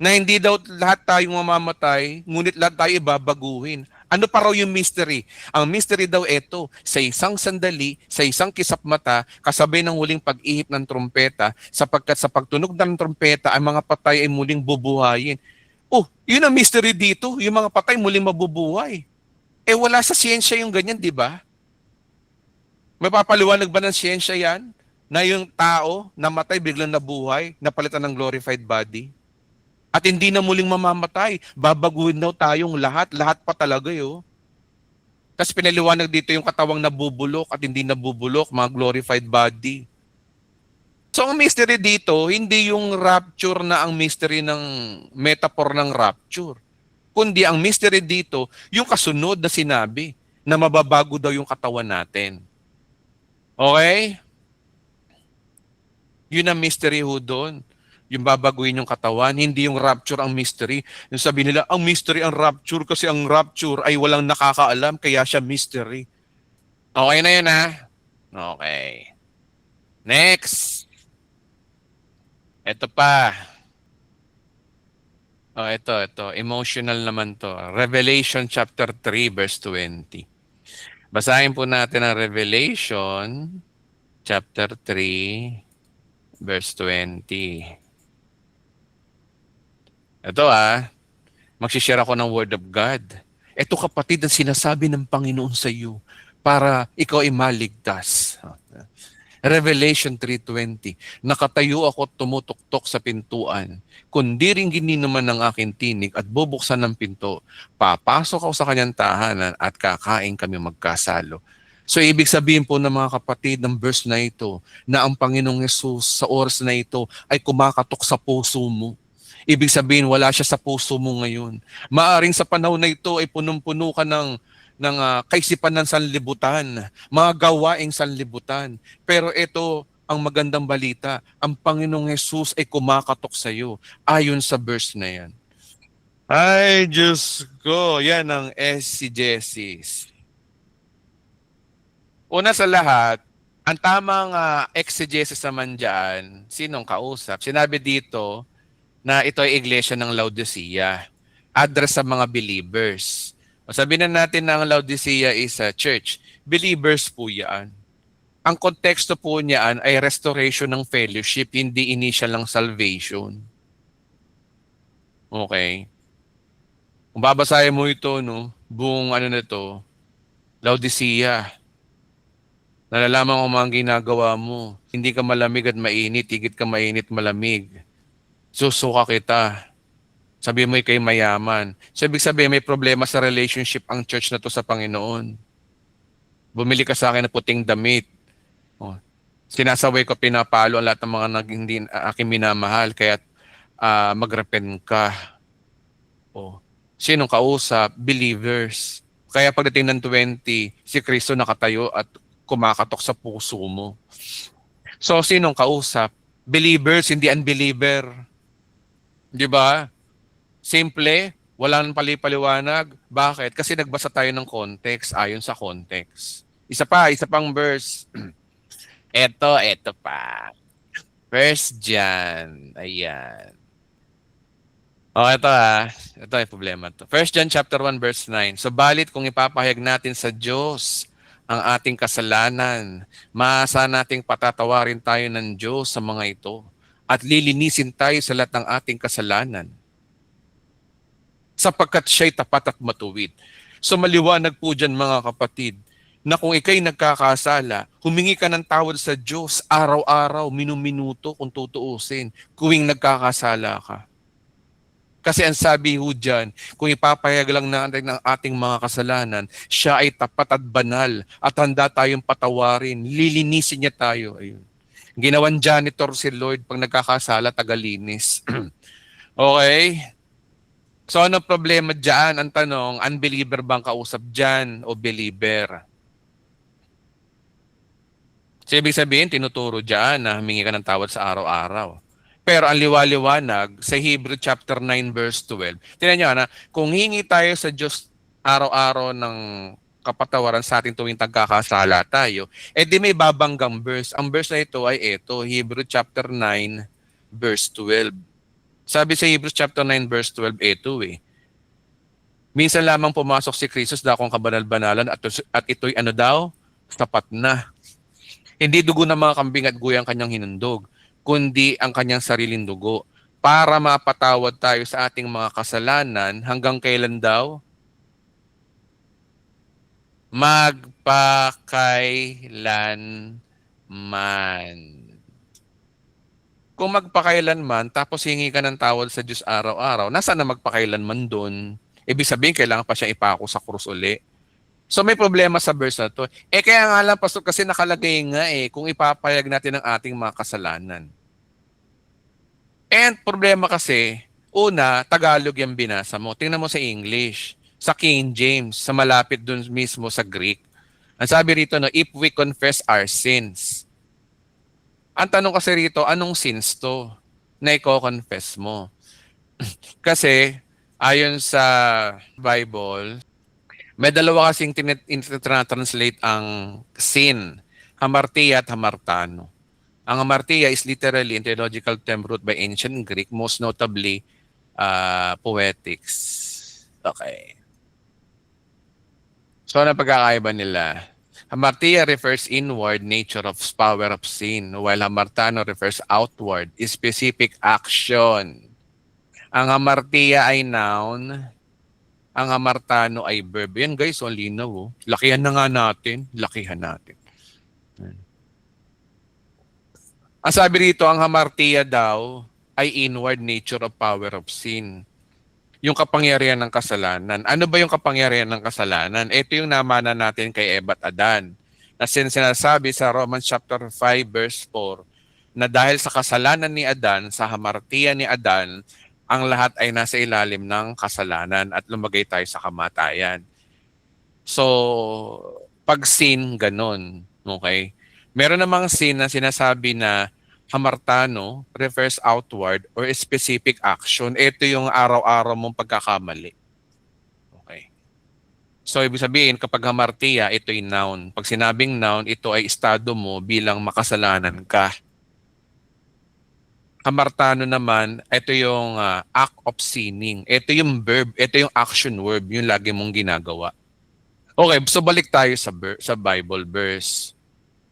Na hindi daw lahat tayong mamamatay, ngunit lahat tayo ibabaguhin. Ano pa raw yung mystery? Ang mystery daw ito, sa isang sandali, sa isang kisap mata, kasabay ng huling pag-ihip ng trumpeta, sapagkat sa pagtunog ng trumpeta, ang mga patay ay muling bubuhayin. Oh, yun ang mystery dito, yung mga patay muling mabubuhay. Wala sa siyensya yung ganyan, di ba? Mapapaliwanag ba ng siyensya yan? Na yung tao, namatay, biglang nabuhay, napalitan ng glorified body? At hindi na muling mamamatay. Babaguhin daw tayong lahat. Lahat pa talaga yun. Tapos pinaliwanag dito yung katawang nabubulok at hindi nabubulok, mga glorified body. So ang mystery dito, hindi yung rapture na ang mystery ng metaphor ng rapture. Kundi ang mystery dito, yung kasunod na sinabi na mababago daw yung katawan natin. Okay? Yun ang mystery ho doon. Yung babaguhin yung katawan, hindi yung rapture ang mystery. Yung sabi nila, ang mystery ang rapture kasi ang rapture ay walang nakakaalam kaya siya mystery. Okay na yun ha? Okay. Next. Ito pa. Ito. Emotional naman to. Revelation chapter 3 verse 20. Basahin po natin ang Revelation chapter 3 verse 20. Ito magsishare ako ng Word of God. Ito kapatid ang sinasabi ng Panginoon sa iyo para ikaw ay maligtas. Revelation 3:20, nakatayo ako at tumutuktok sa pintuan. Kundi rin gininuman ng aking tinig at bubuksan ng pinto, papasok ako sa kanyang tahanan at kakain kami magkasalo. So ibig sabihin po ng mga kapatid ng verse na ito, na ang Panginoong Yesus sa oras na ito ay kumakatok sa puso mo. Ibig sabihin wala siya sa puso mo ngayon. Maaring sa panahon na ito ay punong-puno ka ng kaisipan ng sanlibutan, mga gawaing sanlibutan. Pero ito ang magandang balita, ang Panginoong Hesus ay kumakatok sa iyo ayon sa verse na yan. Ay, Diyos ko, yan ang exegesis. Una sa lahat, ang tamang exegesis naman dyan, sinong kausap? Sinabi dito na ito ay iglesia ng Laodicea. Address sa mga believers. O sabihin na natin na ang Laodicea is a church. Believers po yan. Ang konteksto po niyan ay restoration ng fellowship, hindi initial ng salvation. Okay? Kung babasahin mo ito, no, buong ano na to, Laodicea, nalalaman mo mga ginagawa mo. Hindi ka malamig at mainit, higit ka mainit malamig. Susuka kita. Sabi mo ikay mayaman. So, ibig sabihin, may problema sa relationship ang church na to sa Panginoon. Bumili ka sa akin ng puting damit. Oh. Sinasaway ko, pinapalo ang lahat ng mga hindi aking minamahal, kaya magrepent ka. Oh. Sinong kausap? Believers. Kaya pagdating ng 20, si Kristo nakatayo at kumakatok sa puso mo. So, sinong kausap? Believers, hindi unbeliever. Di ba? Simple, wala nang palipaliwanag. Bakit? Kasi nagbasa tayo ng context ayon sa context. Isa pang verse. Ito pa. First John. Ayan. Ito Ito ay problema to. First John chapter 1 verse 9. Subalit kung ipapahayag natin sa Diyos ang ating kasalanan, maaasa nating patatawarin tayo ng Diyos sa mga ito at lilinisin tayo sa lahat ng ating kasalanan, sapagkat siya'y tapat at matuwid. So maliwanag po dyan mga kapatid, na kung ikay nagkakasala, humingi ka ng tawad sa Diyos araw-araw, minuminuto kung tutuusin, kung nagkakasala ka. Kasi ang sabi ho dyan, kung ipapahayag lang natin ng ating mga kasalanan, siya ay tapat at banal at handa tayong patawarin, lilinisin niya tayo. Ayun. Ginawan janitor si Lord pag nagkakasala, tagalinis. Okay? So ano problema dyan? Ang tanong, unbeliever bang kausap dyan o believer? So ibig sabihin, tinuturo dyan na humingi ka ng tawad sa araw-araw. Pero ang liwaliwanag sa Hebrew chapter 9 verse 12, tingnan nyo na, kung hingi tayo sa Diyos araw-araw ng kapatawaran sa ating tuwing tagkakasala tayo, di may babanggang verse. Ang verse na ito ay ito, Hebrew chapter 9 verse 12. Sabi sa Hebrews chapter 9 verse 12, ito minsan lamang pumasok si Kristo sa dakong kabanal-banalan at ito'y ano daw? Tapat na. Hindi dugo ng mga kambing at guyang kanyang hinundog, kundi ang kanyang sariling dugo, para mapatawad tayo sa ating mga kasalanan hanggang kailan daw? Magpakailanman. Kung magpakailanman, tapos hingi ka ng tawad sa Diyos araw-araw, nasaan na magpakailanman doon? Ibig sabihin, kailangan pa siya ipako sa krus uli. So may problema sa verse na to. Kaya nga lang, Pastor, kasi nakalagay nga kung ipapayag natin ang ating mga kasalanan. And problema kasi, una, Tagalog yung binasa mo. Tingnan mo sa English, sa King James, sa malapit doon mismo sa Greek. Ang sabi rito, if we confess our sins. Ang tanong kasi rito, anong sins to na i-confess mo? Kasi, ayon sa Bible, may dalawa kasing translate ang sin, hamartia at hamartano. Ang hamartia is literally a theological term root by ancient Greek, most notably poetics. Okay. So, ano pagkakaiba nila? Hamartia refers inward nature of power of sin, while hamartano refers outward, specific action. Ang hamartia ay noun, ang hamartano ay verb. Yan guys, ang linaw. Lakihan na nga natin. Lakihan natin. Ang sabi rito, ang hamartia daw ay inward nature of power of sin. Yung kapangyarihan ng kasalanan. Ano ba yung kapangyarihan ng kasalanan? Ito yung namana natin kay Eva at Adan. Na sinasabi sa Romans chapter 5 verse 4 na dahil sa kasalanan ni Adan, sa hamartia ni Adan, ang lahat ay nasa ilalim ng kasalanan at lumagay tayo sa kamatayan. So, pag sin, ganun. Okay? Meron namang sin na sinasabi na hamartano refers outward or specific action. Ito yung araw-araw mong pagkakamali. Okay. So, ibig sabihin, kapag hamartia, ito yung noun. Pag sinabing noun, ito ay estado mo bilang makasalanan ka. Hamartano naman, ito yung act of sinning. Ito yung verb, ito yung action verb, yung lagi mong ginagawa. Okay, so balik tayo sa Bible verse.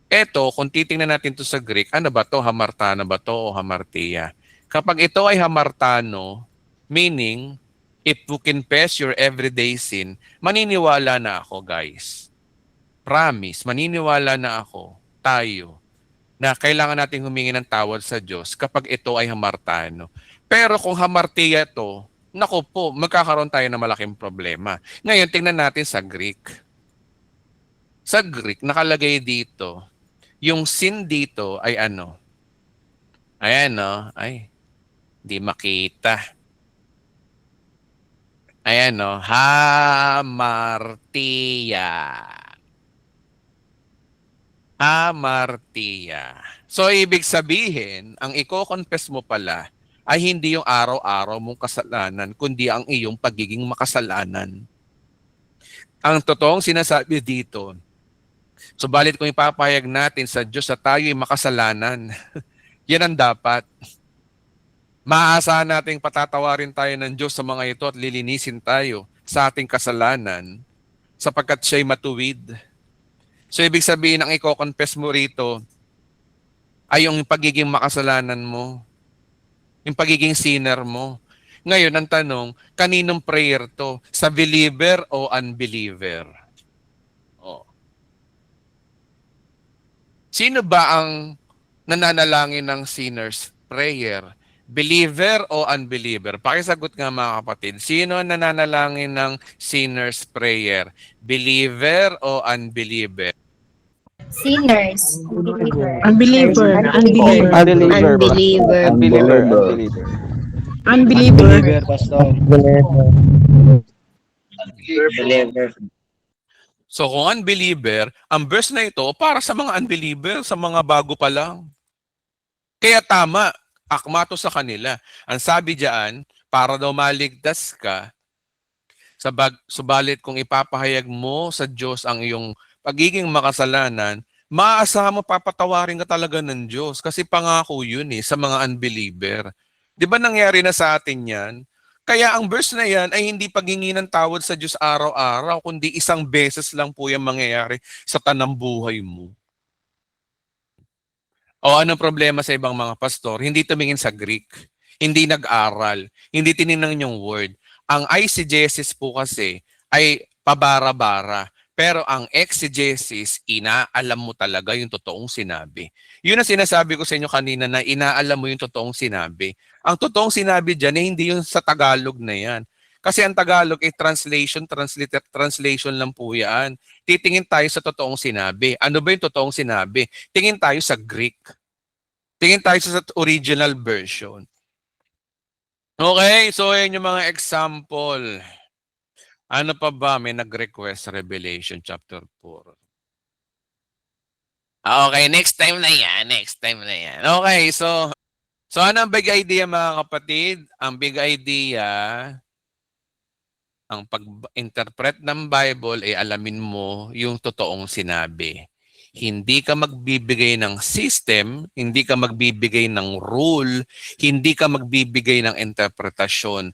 Eto, kung titingnan natin to sa Greek, ano ba to? Hamartano ba to o hamartia? Kapag ito ay hamartano, meaning, if you confess your everyday sin, maniniwala na ako, guys. Promise, maniniwala na ako, tayo, na kailangan natin humingi ng tawad sa Diyos kapag ito ay hamartano. Pero kung hamartia to, naku po, magkakaroon tayo ng malaking problema. Ngayon, tingnan natin sa Greek. Sa Greek, nakalagay dito, yung sin dito ay ano? Ayan, no? Ay, di makita. Ayan, no? Hamartia. Hamartia. So, ibig sabihin, ang i-confess mo pala ay hindi yung araw-araw mong kasalanan, kundi ang iyong pagiging makasalanan. Ang totoong sinasabi dito, subalit kung ipapahayag natin sa Diyos na tayo'y makasalanan, yan ang dapat. Maaasahan nating patatawarin tayo ng Diyos sa mga ito at lilinisin tayo sa ating kasalanan sapagkat siya'y matuwid. So ibig sabihin, ang i-confess mo rito ay yung pagiging makasalanan mo, yung pagiging sinner mo. Ngayon, ang tanong, kaninong prayer to? Sa believer o unbeliever? Oh. Sino ba ang nananalangin ng sinner's prayer? Believer o unbeliever? Pakisagot nga mga kapatid. Sino ang nananalangin ng sinner's prayer? Believer o unbeliever? Sinners. Unbeliever. Unbeliever. Unbeliever. Unbeliever. Unbeliever. Unbeliever. Unbeliever. Unbeliever. Unbeliever, Pastor. Unbeliever. So kung unbeliever, ang verse na ito para sa mga unbeliever, sa mga bago pa lang. Kaya tama, akma to sa kanila. Ang sabi diyan, para daw maligtas ka, subalit kung ipapahayag mo sa Diyos ang iyong pagiging makasalanan, maaasahan mo papatawarin ka talaga ng Diyos kasi pangako yun sa mga unbeliever. Di ba nangyari na sa atin yan? Kaya ang verse na yan ay hindi paghingi ng tawad sa Diyos araw-araw, kundi isang beses lang po yung mangyayari sa tanang buhay mo. O anong problema sa ibang mga pastor? Hindi tumingin sa Greek, hindi nag-aral, hindi tinignan yung word. Ang eisegesis po kasi ay pabara-bara. Pero ang exegesis, inaalam mo talaga yung totoong sinabi. Yun ang sinasabi ko sa inyo kanina na inaalam mo yung totoong sinabi. Ang totoong sinabi dyan, hindi yung sa Tagalog na yan. Kasi ang Tagalog ay translation lang po yan. Titingin tayo sa totoong sinabi. Ano ba yung totoong sinabi? Tingin tayo sa Greek. Tingin tayo sa original version. Okay, so yan yung mga example. Ano pa ba? May nag-request Revelation chapter 4. Okay, next time na yan. Next time na yan. Okay, so ano ang big idea mga kapatid? Ang big idea, ang pag-interpret ng Bible ay alamin mo yung totoong sinabi. Hindi ka magbibigay ng system, hindi ka magbibigay ng rule, hindi ka magbibigay ng interpretasyon.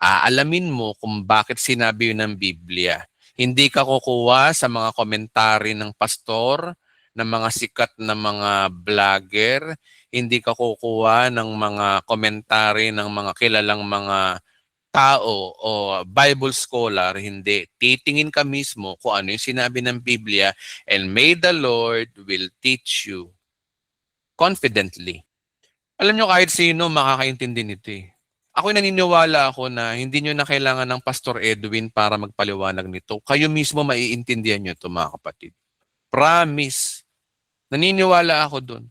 Aalamin mo kung bakit sinabi yun ng Biblia. Hindi ka kukuha sa mga komentary ng pastor, ng mga sikat na mga vlogger, hindi ka kukuha ng mga komentary ng mga kilalang mga tao o Bible scholar, hindi. Titingin ka mismo kung ano yung sinabi ng Biblia and may the Lord will teach you confidently. Alam nyo, kahit sino makakaintindi nito eh. Ako'y naniniwala ako na hindi nyo na kailangan ng Pastor Edwin para magpaliwanag nito. Kayo mismo maiintindihan nyo ito, mga kapatid. Promise. Naniniwala ako dun.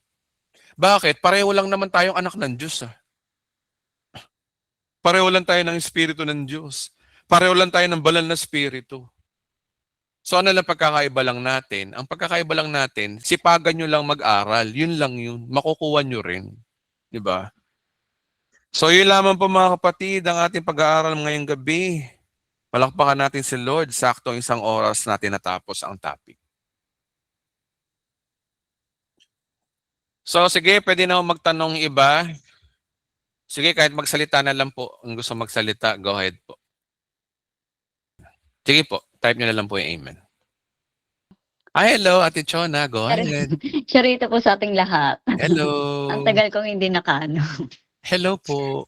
Bakit? Pareho lang naman tayong anak ng Diyos. Pareho lang tayo ng Espiritu ng Diyos. Pareho lang tayo ng banal na Espiritu. So ano lang pagkakaiba lang natin? Ang pagkakaiba lang natin, sipagan nyo lang mag-aral. Yun lang yun. Makukuha nyo rin. Diba? So yun lamang po mga kapatid, ang ating pag-aaral ngayong gabi. Palakpakan natin si Lord. Sakto 1 oras natin natapos ang topic. So sige, pwede na magtanong iba. Sige, kahit magsalita na lang po. Ang gusto magsalita, go ahead po. Sige po, type nyo na lang po yung amen. Hello, Ate Chona. Go ahead. Charita po sa ating lahat. Hello. Ang tagal kong hindi nakaano. Hello po.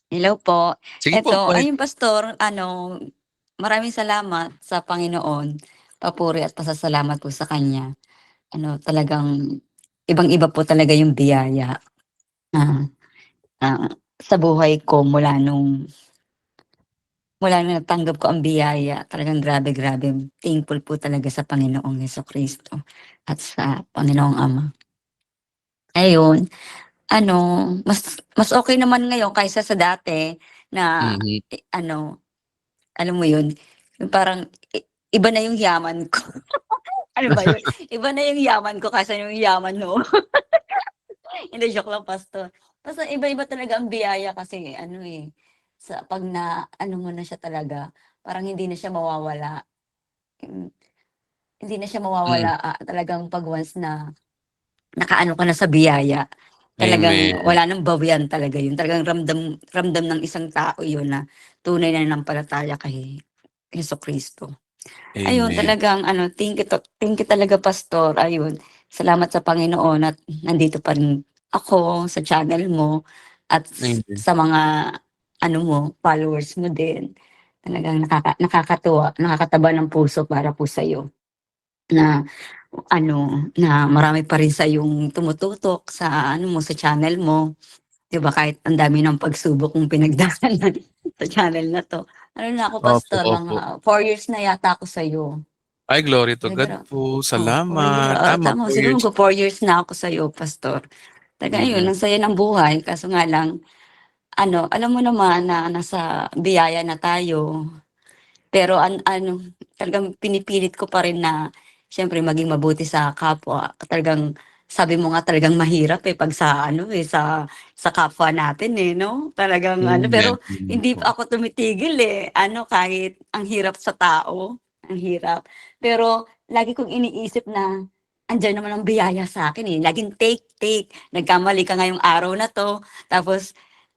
Hello po. Sige po. Ito, ayun pastor, maraming salamat sa Panginoon. Papuri at pasasalamat po sa Kanya. Talagang ibang-iba po talaga yung biyaya sa buhay ko mula nung natanggap ko ang biyaya. Talagang grabe. Thankful po talaga sa Panginoong Jesucristo at sa Panginoong Ama. Ayun, mas okay naman ngayon kaysa sa dati na alam mo yun, yung parang iba na yung yaman ko. Ano ba yun? Iba na yung yaman ko kaysa yung yaman no. Hindi, joke lang, pastor. Basta iba-iba talaga ang biyaya kasi sa pag na mo na siya talaga, parang hindi na siya mawawala. Hindi na siya mawawala talagang pag once na nakaano ka na sa biyaya. Talagang Amen. wala nang bawian talaga yun. Talagang ramdam ng isang tao yun na tunay na nanampalataya kay Jesucristo. Ayun, Amen. talagang thank you talaga, pastor. Ayun, salamat sa Panginoon at nandito pa rin ako sa channel mo at Amen. sa mga followers mo din. Talagang nakakatuwa, nakakataba ng puso para po sa iyo na na marami pa rin sa yung tumututok sa mo sa channel mo. 'Di ba, kahit ang dami ng pagsubok kong pinagdaanan sa channel na 'to. Na ako, pastor, Opo. mga 4 years na yata ako sa iyo. Ay, glory to God Talaga. po. 4 Salamat. years. Tama Tama, po siguro years. 4 years na ako sa iyo, pastor. Talaga yun, ang saya ng buhay. Kaso nga lang, alam mo naman na nasa biyaya na tayo. Pero talagang pinipilit ko pa rin na siyempre maging mabuti sa kapwa. Talagang sabi mo nga talagang mahirap pag sa kapwa natin no? Talagang pero hindi po. ako tumitigil kahit ang hirap sa tao, ang hirap. Pero lagi kong iniisip na andiyan naman ang biyaya sa akin Laging take. Nagkamali ka ngayong araw na 'to, tapos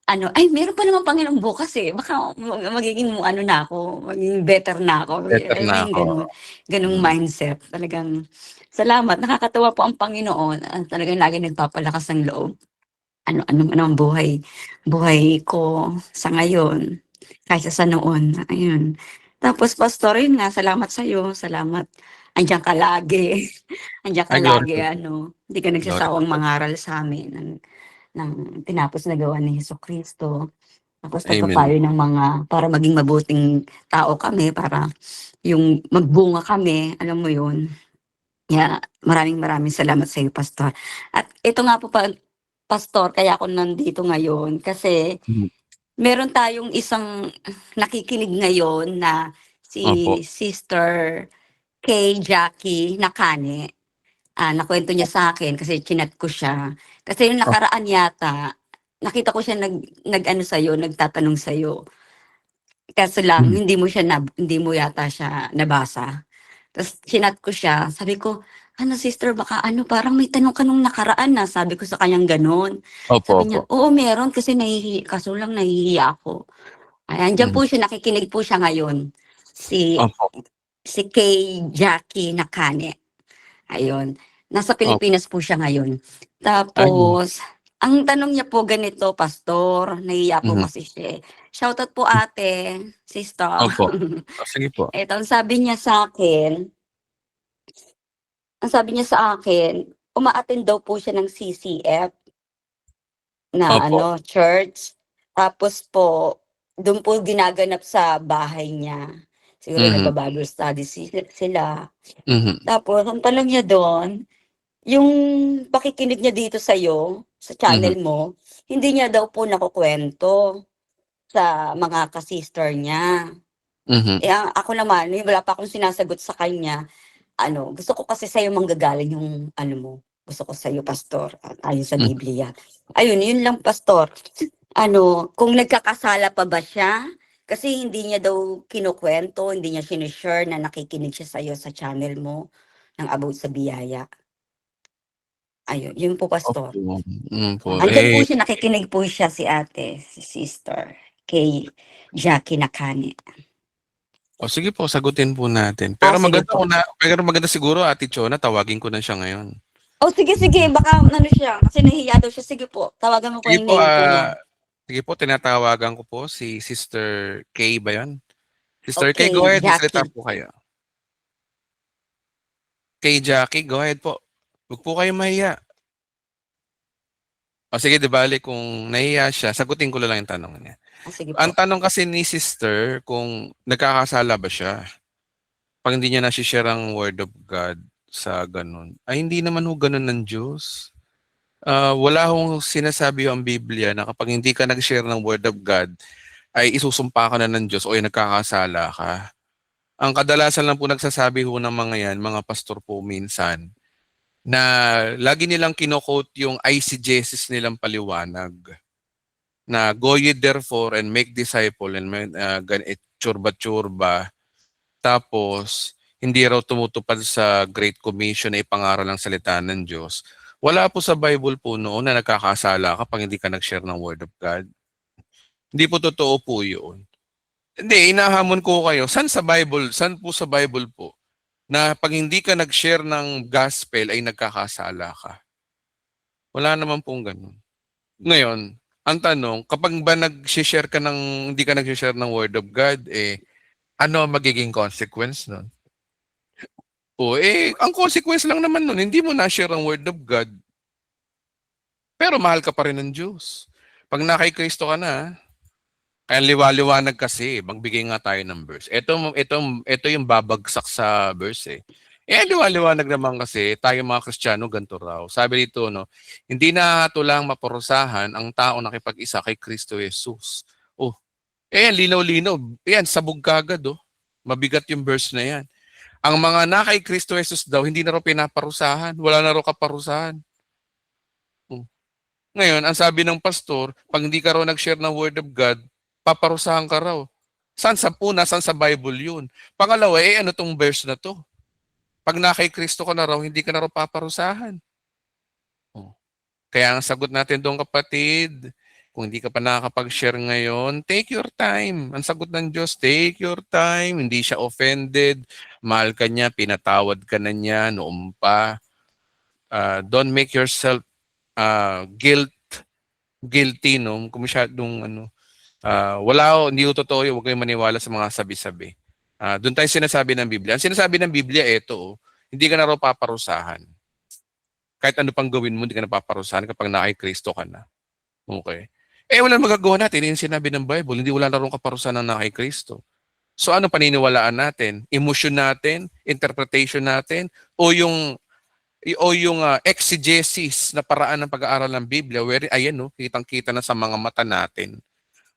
ay meron pa naman Panginoong bukas baka magiging na ako, maging better na ako. Better Alam mo na yung ako. gano'ng mindset. Talagang salamat, nakakatuwa po ang Panginoon. Talagang laging nagpapalakas ng loob. Ano man ang buhay ko sa ngayon kaysa sa noon. Ayun. Tapos pastor, yun nga, salamat sa'yo. Salamat. Andiyan ka lagi. Andiyan ka Ay, glory lagi. to Hindi ka Glory to nagsasawang God. mangaral sa amin ng tinapos na gawa ni Jesucristo. Tapos Amen. nagpapayo ng mga para maging mabuting tao kami, para yung magbunga kami, alam mo yun. Kaya maraming salamat sa iyo, pastor. At ito nga po pastor, kaya ako nandito ngayon kasi Mhm. meron tayong isang nakikinig ngayon na Opo. si Sister Kay Jackie Nakane. Nakwento niya sa akin kasi chinat ko siya. Kasi yung nakaraan yata, nakita ko siya nag-ano sa'yo, nagtatanong sa'yo. Kaso lang, hindi mo yata siya nabasa. Tapos chinat ko siya, sabi ko, sister, baka parang may tanong ka nung nakaraan na, sabi ko sa kanyang ganon. Sabi niya, Opo. oo meron kasi kaso lang nahihiya ako. Ayan, dyan po siya, nakikinig po siya ngayon. Opo. Si Kay Jackie Nakane. Ayun. Nasa Opo. Pilipinas po siya ngayon. Ay. Tapos, ang tanong niya po ganito, pastor, nahiya po kasi siya. Shoutout po ate, sister. Opo. Sige po. Ito, ang sabi niya sa akin, uma-attend daw po siya ng CCF na Opo. church. Tapos po, doon po ginaganap sa bahay niya. Siguro Mhm. nagba-Bible study sila. Mhm. Tapos ang tanong niya doon, yung pakikinig niya dito sa'yo, sa channel Mhm. mo, hindi niya daw po nakukuwento sa mga ka-sister niya. Mhm. Ako naman, wala pa akong sinasagot sa kanya. Gusto ko kasi sa'yo manggagaling yung mo. Gusto ko sa'yo, pastor, ayon sa Mhm. Biblia. Ayun, yun lang, pastor. Kung nagkakasala pa ba siya? Kasi hindi niya daw kinukwento, hindi niya sinishare na nakikinig siya sa'yo sa channel mo ng About sa Biyaya. Ayun, yun po, pastor. Opo. Po. Andyan po siya, nakikinig po siya si ate, si sister, kay Jackie Nakani. Sige po, sagutin po natin. Pero Sige maganda po. pero maganda siguro, Ate Chona, tawagin ko na siya ngayon. Sige, baka siya, kasi nahihiya daw siya. Sige po, tawagan mo po Sige yung po, name po niya. sige po, tinatawagan ko po si Sister Kay ba yan? Sister Kay, go Okay, ahead, magsalita Jackie. po kayo. Kay Jackie, go ahead po. Huwag po kayo mahiya. Sige, di bali, kung nahiya siya, sagutin ko lang yung tanong niya. Sige Ang po. tanong kasi ni Sister, kung nagkakasala ba siya? Pag hindi niya nasi-share ang Word of God sa ganun. Ay, hindi naman ho ganun ng Diyos. Wala hong sinasabi ang Biblia na kapag hindi ka nag-share ng Word of God, ay isusumpa ka na ng Diyos o ay nagkakasala ka. Ang kadalasan lang po nagsasabi ho ng mga yan, mga pastor po minsan, na lagi nilang kino-quote yung ICJSIS nilang paliwanag na go ye therefore and make disciple and tsurba-tsurba. Tapos, hindi raw tumutupad sa Great Commission na ipangaral ang salita ng Diyos. Wala po sa Bible po noon na nagkakasala kapag hindi ka nag-share ng Word of God. Hindi po totoo po yun. Hindi, inahamon ko kayo. Saan po sa Bible po, na pag hindi ka nag-share ng gospel ay nagkakasala ka? Wala naman pong ganun. Ngayon, ang tanong, kapag ba nag-share ka hindi ka nag-share ng Word of God, ano ang magiging consequence nun? Ang consequence lang naman nun, hindi mo na-share ang Word of God, pero mahal ka pa rin ng Diyos. Pag na kay Kristo ka na, kaya liwaliwanag kasi, magbigay nga tayo ng verse. Ito yung babagsak sa verse liwaliwanag naman kasi, tayo mga Kristiyano, ganito raw. Sabi dito, no, hindi na tulang maparusahan ang tao nakipag-isa kay Kristo Jesus. Linaw-linaw. Sabog kagad, Mabigat yung verse na yan. Ang mga na kay Kristo Jesus daw, hindi na raw pinaparusahan. Wala na raw kaparusahan. Ngayon, ang sabi ng pastor, pag hindi ka raw nag-share ng Word of God, paparusahan ka raw. Saan sa Bible yun? Pangalawa, ano tong verse na to? Pag na kay Kristo ka na raw, hindi ka na raw paparusahan. Kaya ang sagot natin doon, kapatid, kung hindi ka pa nakakapag-share ngayon, take your time. Ang sagot ng Diyos, take your time. Hindi siya offended. Mahal ka niya, pinatawad ka na niya noon pa. Don't make yourself guilty, no? Kung masyadong hindi ko totoo yun, huwag kayong maniwala sa mga sabi-sabi. Doon tayo sinasabi ng Biblia. Ang sinasabi ng Biblia, hindi ka na raw paparusahan. Kahit ano pang gawin mo, hindi ka na paparusahan kapag na kay Kristo ka na. Okay. Wala magagawa natin. Yung sinabi ng Bible, hindi wala na rin kaparusahan ng na kay Kristo. So ano paniniwalaan natin? Emotion natin? Interpretation natin? O yung exegesis na paraan ng pag-aaral ng Biblia, where kitang-kita na sa mga mata natin.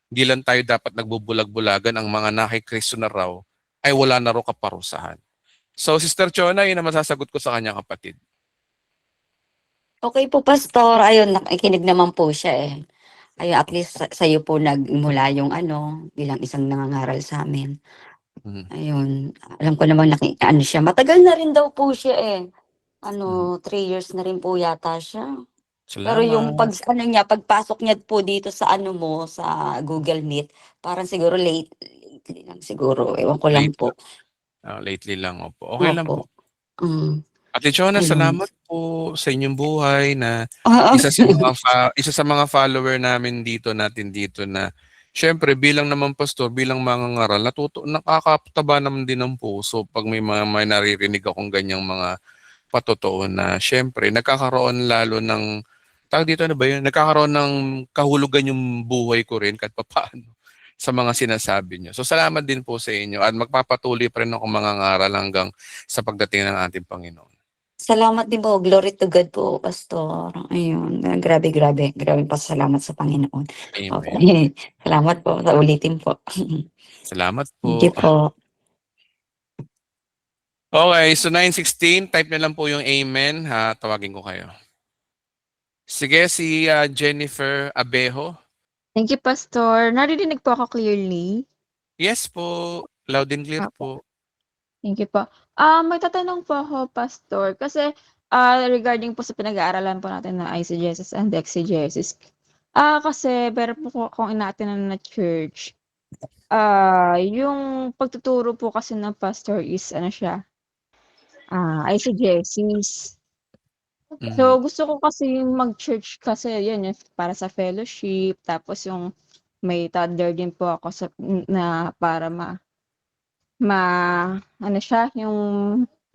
Hindi lang tayo dapat nagbubulag-bulagan, ang mga na kay Kristo na raw ay wala na raw kaparusahan. So Sister Chona, yun ang masasagot ko sa kanya, kapatid. Okay po, pastor. Ayun, nakikinig naman po siya eh. Ayun, at least sa'yo po nagmula yung bilang isang nangangaral sa amin. Ayun, alam ko naman siya. Matagal na rin daw po siya eh. 3 years na rin po yata siya. Pero yung pagpasok niya po dito sa sa Google Meet, parang siguro lately lang siguro. Ewan ko lang po. Lately lang, opo. Okay lang po. Mm. Ate Chona, Ayun. salamat po sa inyong buhay na Oo. isa sa mga follower natin dito na syempre bilang naman pastor, bilang mangangaral, nakakataba naman din ng puso pag may naririnig akong ganyang mga patotoo na syempre nagkakaroon lalo ng tawag dito, ano ba yun? Nagkakaroon ng kahulugan yung buhay ko rin kahit papaano sa mga sinasabi niyo. So salamat din po sa inyo at magpapatuloy pa rin ako mangangaral hanggang sa pagdating ng ating Panginoon. Salamat din po. Glory to God po, Pastor. Ayun. Grabe, grabe. Grabe pa salamat sa Panginoon. Amen. Okay. Salamat po. Sa ulitin po. Salamat Thank you po. po. Okay, so 9:16, type na lang po yung amen ha, tawagin ko kayo. Sige, si Jennifer Abejo. Thank you, Pastor. Naririnig po ako clearly. Yes po, loud and clear Apo. po. Thank you po. May tatanong po ako, Pastor, kasi regarding po sa pinag-aaralan po natin na eisegesis and exegesis. Kasi meron po akong inaatinan na church. Yung pagtuturo po kasi ng pastor is ano siya, eisegesis. So, gusto ko kasi mag-church kasi yun, yung para sa fellowship, tapos yung may toddler din po ako na para ano siya, yung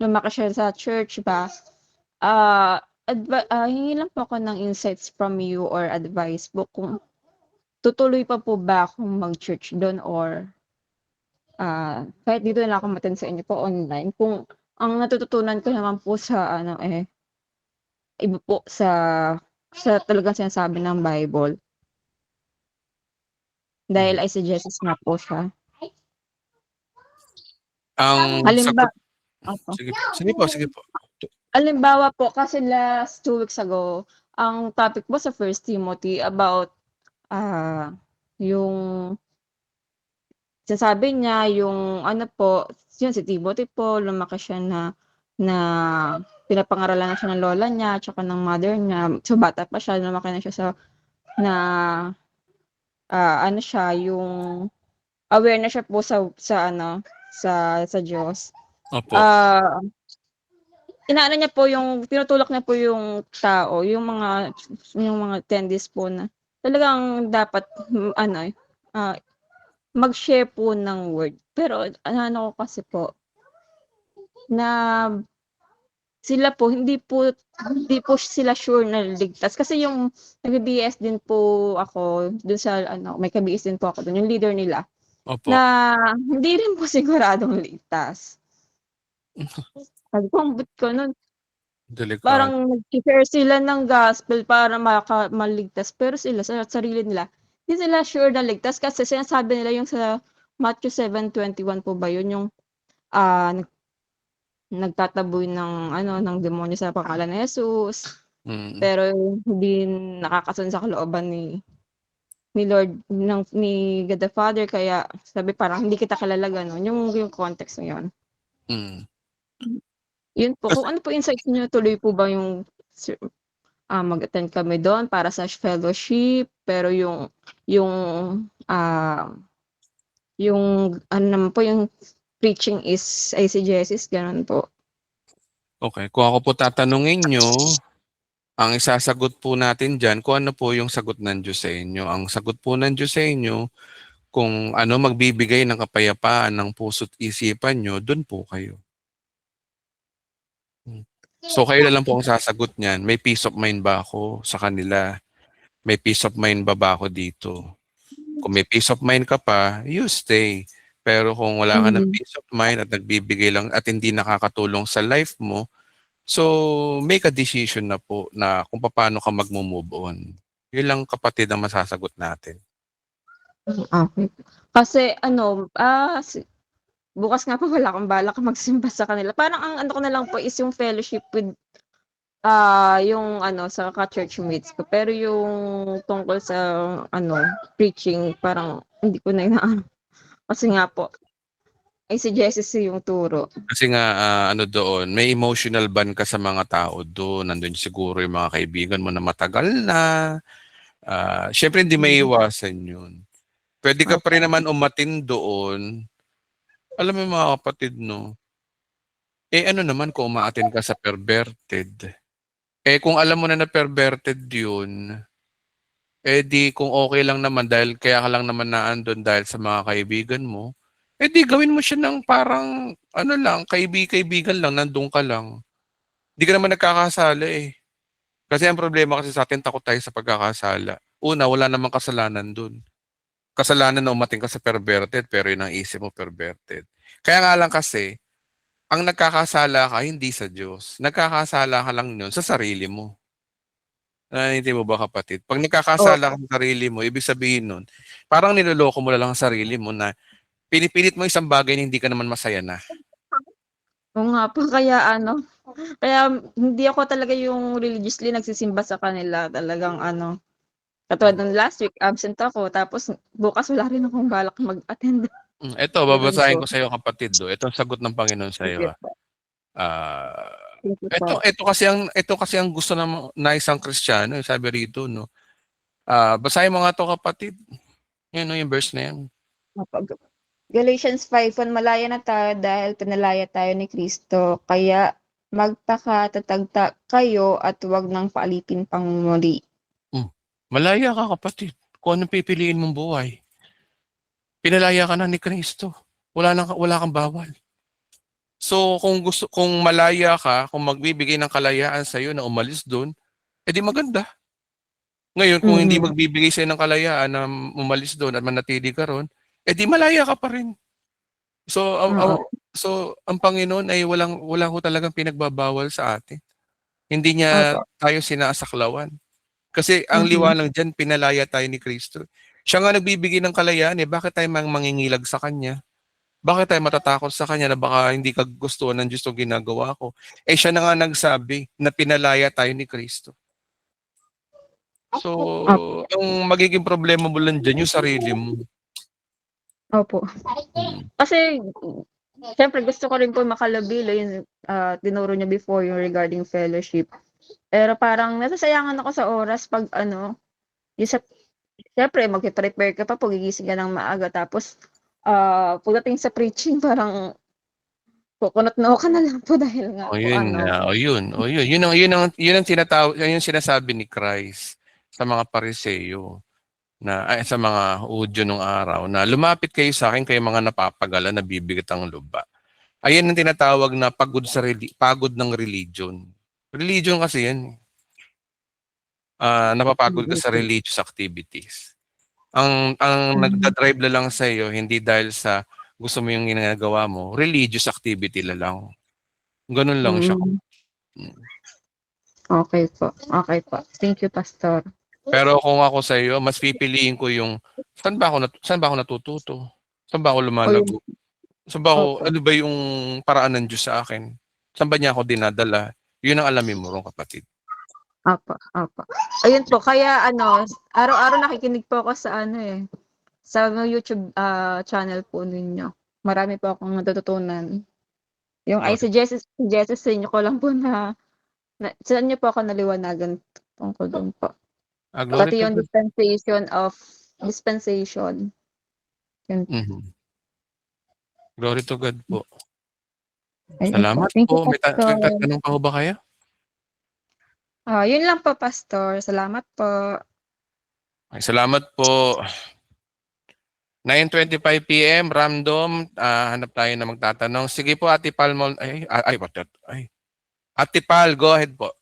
lumaki siya sa church ba. Hingi lang po ako ng insights from you or advice po kung tutuloy pa po ba akong mag-church doon or kahit dito na ako matin sa inyo po online. Kung ang natututunan ko naman po sa iba po sa talagang sinasabi ng Bible. Dahil eisegesis nga po siya. Ang sige po. Halimbawa po, kasi last 2 weeks ago, ang topic po sa 1 Timothy about yung sinasabi niya, yung ano po, yun si Timothy po, lumaki siya na pinapangaralan na siya ng lola niya, tsaka ng mother niya. So, bata pa siya, lumaki na siya ano siya, yung aware na siya po sa Diyos. Opo. Inaano niya po tinutulak niya po yung tao, yung mga attendees po na talagang dapat mag-share po ng word. Pero ano ko kasi po, na sila po hindi po sila sure na ligtas kasi yung nag-BS din po ako dun sa may ka-BS din po ako dun, yung leader nila. Opo. Na hindi rin po siguradong ligtas. Pag-combut ko nun, Delikado. parang nag-share sila ng gospel para maligtas, pero sila sa sarili nila hindi sila sure na ligtas kasi sinasabi nila yung sa Matthew 7:21 po ba yun, yung nagtataboy ng demonyo sa pangalan ni Jesus. Pero hindi nakakasunod sa kalooban ni Lord, ni God the Father, kaya sabi parang hindi kita kilala, gano'n. Yung context na yun. Yun po. Kung ano po insights niyo, tuloy po ba yung mag-attend kami doon para sa fellowship, pero yung ano naman po, yung preaching is eisegesis, gano'n po. Okay, kung ako po tatanungin nyo, ang isasagot po natin dyan, kung ano po yung sagot ng Diyos sa inyo. Ang sagot po ng Diyos sa inyo, kung ano magbibigay ng kapayapaan ng puso't isipan nyo, dun po kayo. So kayo na lang po ang sasagot niyan. May peace of mind ba ako sa kanila? May peace of mind ba ako dito? Kung may peace of mind ka pa, you stay. Pero kung wala ka ng peace of mind at nagbibigay lang at hindi nakakatulong sa life mo, so make a decision na po na kung paano ka mag-move on. Yun lang, kapatid, ang masasagot natin. Okay. Kasi bukas nga po wala akong balak magsimba sa kanila. Parang ang ano ko na lang po is yung fellowship with yung sa ka-church mates ko. Pero yung tungkol sa preaching, parang hindi ko na inaano. Kasi nga po, eisegesis yung turo. Kasi nga, doon, may emotional bond ka sa mga tao doon. Nandun siguro yung mga kaibigan mo na matagal na. Siyempre, hindi may iwasan yun. Pwede ka pa rin naman umatin doon. Alam mo mga kapatid, no? Ano naman kung umaatin ka sa perverted? Kung alam mo na perverted yun, di kung okay lang naman dahil kaya ka lang naman naandun dahil sa mga kaibigan mo, di gawin mo siya ng parang, kaibigan lang, nandun ka lang. Hindi ka naman nagkakasala eh. Kasi ang problema kasi sa atin, takot tayo sa pagkakasala. Una, wala namang kasalanan dun. Kasalanan na umating ka sa perverted, pero yun ang isip mo perverted. Kaya nga lang kasi, ang nagkakasala ka, hindi sa Diyos. Nagkakasala ka lang yun sa sarili mo. Naiintindihan mo ba kapatid? Pag nagkakasala ka sa sarili mo, ibig sabihin nun, parang niloloko mo na lang ang sarili mo na pinipilit mo isang bagay na hindi ka naman masaya na. Oo nga po, kaya kaya hindi ako talaga yung religiously nagsisimba sa kanila. Talagang katulad ng last week, absent ako. Tapos bukas wala rin akong balak mag-attend. Ito, Ganun babasahin po. ko sa iyo kapatid. Ito ang sagot ng Panginoon sa Sige iyo. po. Ah, Sige po. ito kasi ang gusto na isang Kristiyano, sabi rito, no. Basahin mo nga to kapatid. Yun, no, yung verse na yan. Galatians 5, malaya na tayo dahil pinalaya tayo ni Kristo. Kaya magtaka-tatagta kayo at huwag nang paalipin pang muli. Malaya ka kapatid. Kung anong pipiliin mong buhay. Pinalaya ka na ni Kristo. Wala kang bawal. So kung malaya ka, kung magbibigay ng kalayaan sa iyo na umalis doon, edi maganda. Ngayon kung hindi magbibigay sa ng kalayaan na umalis doon at manatili ka ron, edi malaya ka pa rin. So ang Panginoon ay wala ho talagang pinagbabawal sa atin. Hindi niya Opo. tayo sinasaklawan. Kasi ang liwanag diyan, pinalaya tayo ni Kristo. Siya nga nagbibigay ng kalayaan eh, bakit tayo mangingilag sa Kanya? Bakit tayo matatakot sa Kanya na baka hindi kagustuhan ng Diyos 'tong ginagawa ko? Eh siya na nga nagsabi na pinalaya tayo ni Kristo. So, ang magiging problema mo lang diyan yung sarili mo. Opo. Mm. Kasi siyempre gusto ko rin po makalabilo yung tinuro niya before yung regarding fellowship. Pero parang nasasayangan ako sa oras pag yung siyempre magpe-prepare ka pa po, gigising ka ng maaga, tapos pagdating sa preaching parang kukunot-noo ka na lang po dahil nga O po yun na, o yun, o yun. Yun ang tinatawag, yun yung sinasabi ni Christ sa mga Pariseo sa mga Hudyo nung araw na lumapit kayo sa akin kayo mga napapagala, nabibigat ang luba. Ayun ang tinatawag na pagod ng religion. Religion kasi yan. Napapagod ka sa religious activities. Ang nagda-drive na lang sa iyo hindi dahil sa gusto mo yung ginagawa mo, religious activity na lang. Ganun lang siya. Okay po. Okay po. Thank you, Pastor. Pero kung ako sa iyo, mas pipiliin ko yung saan ba ako natututo? Saan ba ako lumalago? Saan ba ako, Opo. ano ba yung paraan ng Diyos sa akin? Saan ba niya ako dinadala? Yun ang alamin mo ron, kapatid. Opo. Ayun po, kaya araw-araw nakikinig po ako sa sa YouTube channel po ninyo. Marami po akong natututunan. Yung ay Glory. suggested sa inyo ko lang po saan niyo po ako naliwanagan tungkol doon po. Glory Pati to yung God. dispensation. Yun. Mhm. Glory to God po. Ayun Salamat Thank you, po. May Pastor. tatanong pa ho ba kayo? Yun lang po, Pastor. Salamat po. Ay, salamat po. 9:25 PM, random. Hanap tayo na magtatanong. Sige po, Ate Pal. Ate Pal, go ahead po.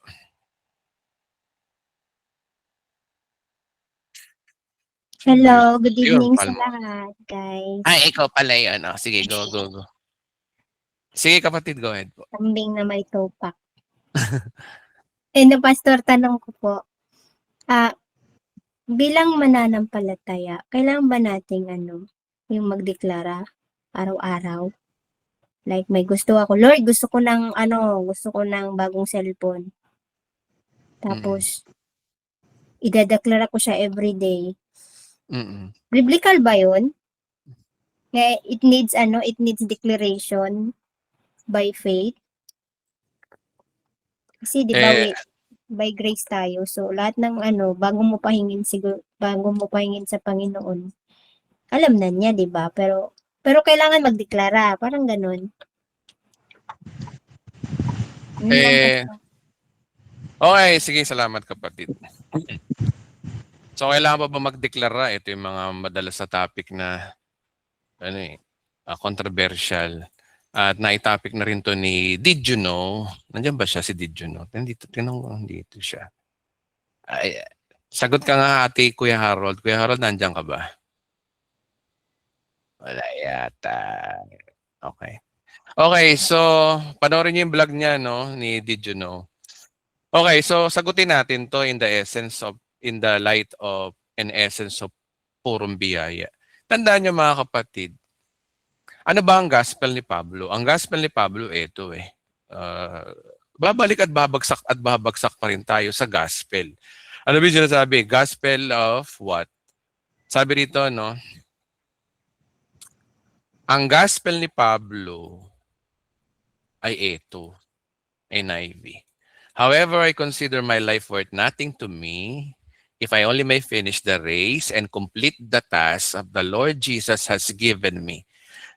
Hello, good Yun, evening sa Palmo. lahat, guys. Ay, ikaw pala yun. Sige, go. Sige, kapatid, go ahead po. Kambing na may topak. Pastor, tanong ko po. Bilang mananampalataya, kailangan ba nating yung magdeklara araw-araw? Like may gusto ako, Lord, gusto ko ng bagong cellphone. Tapos idadeklara ko siya everyday. Biblical ba 'yun? Kaya it needs declaration by faith. Kasi di ba by grace tayo. So lahat ng bago mo pahingin sa Panginoon, alam na niya, di ba? Pero kailangan magdeklara, parang ganun. Okay, sige, salamat kapatid. So, kailangan pa ba magdeklara? Ito yung mga madalas sa topic na controversial. At naitopic na rin to ni Did You Know? Nandiyan ba siya si Did You Know? Nandito, tinanong ko, nandito siya. Ay, sagot ka nga ate Kuya Harold. Kuya Harold, nandiyan ka ba? Wala yata. Okay. Okay, so panoorin niyo yung vlog niya, no, ni Did You Know? Okay, so sagutin natin to in the light of an essence of purong biyaya. Tandaan niyo mga kapatid, ano ba ang gospel ni Pablo? Ang gospel ni Pablo, ito eh. Babalik at babagsak pa rin tayo sa gospel. Ano ba yung sinasabi? Gospel of what? Sabi rito, no? Ang gospel ni Pablo ay ito, NIV. However, I consider my life worth nothing to me if I only may finish the race and complete the task of the Lord Jesus has given me.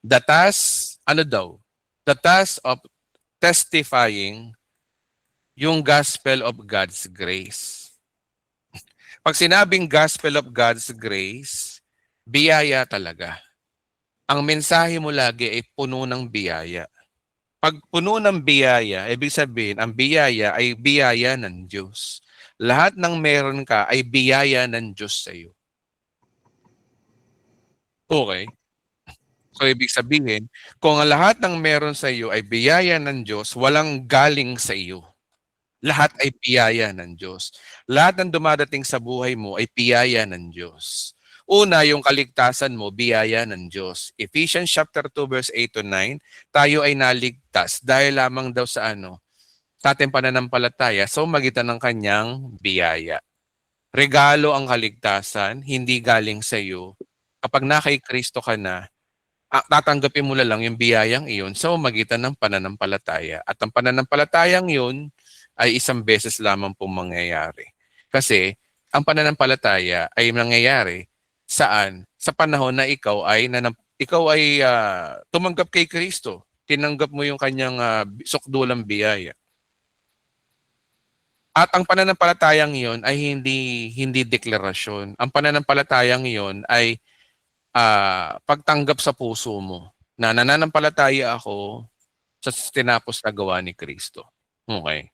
The task, ano daw? The task of testifying yung gospel of God's grace. Pag sinabing gospel of God's grace, biyaya talaga. Ang mensahe mo lagi ay puno ng biyaya. Pag puno ng biyaya, ibig sabihin, ang biyaya ay biyaya ng Diyos. Lahat ng meron ka ay biyaya ng Diyos sa iyo. Okay? So, ibig sabihin, kung ang lahat ng meron sa iyo ay biyaya ng Diyos, walang galing sa iyo. Lahat ay biyaya ng Diyos. Lahat ng dumadating sa buhay mo ay biyaya ng Diyos. Una, yung kaligtasan mo, biyaya ng Diyos. Ephesians chapter 2 verse 8 to 9, tayo ay naligtas dahil lamang daw sa sa ating pananampalataya, so magitan ng kanyang biyaya. Regalo ang kaligtasan, hindi galing sa iyo. Kapag na kay Kristo ka na, tatanggapin mo na lang yung biyayang iyon sa magitan ng pananampalataya. At ang pananampalatayang iyon ay isang beses lamang pong mangyayari. Kasi ang pananampalataya ay nangyayari saan? Sa panahon na ikaw ay tumanggap kay Kristo. Tinanggap mo yung kanyang sukdulang biyaya. At ang pananampalatayang iyon ay hindi deklarasyon. Ang pananampalatayang iyon ay pagtanggap sa puso mo na nananampalataya ako sa tinapos na gawa ni Kristo. Okay.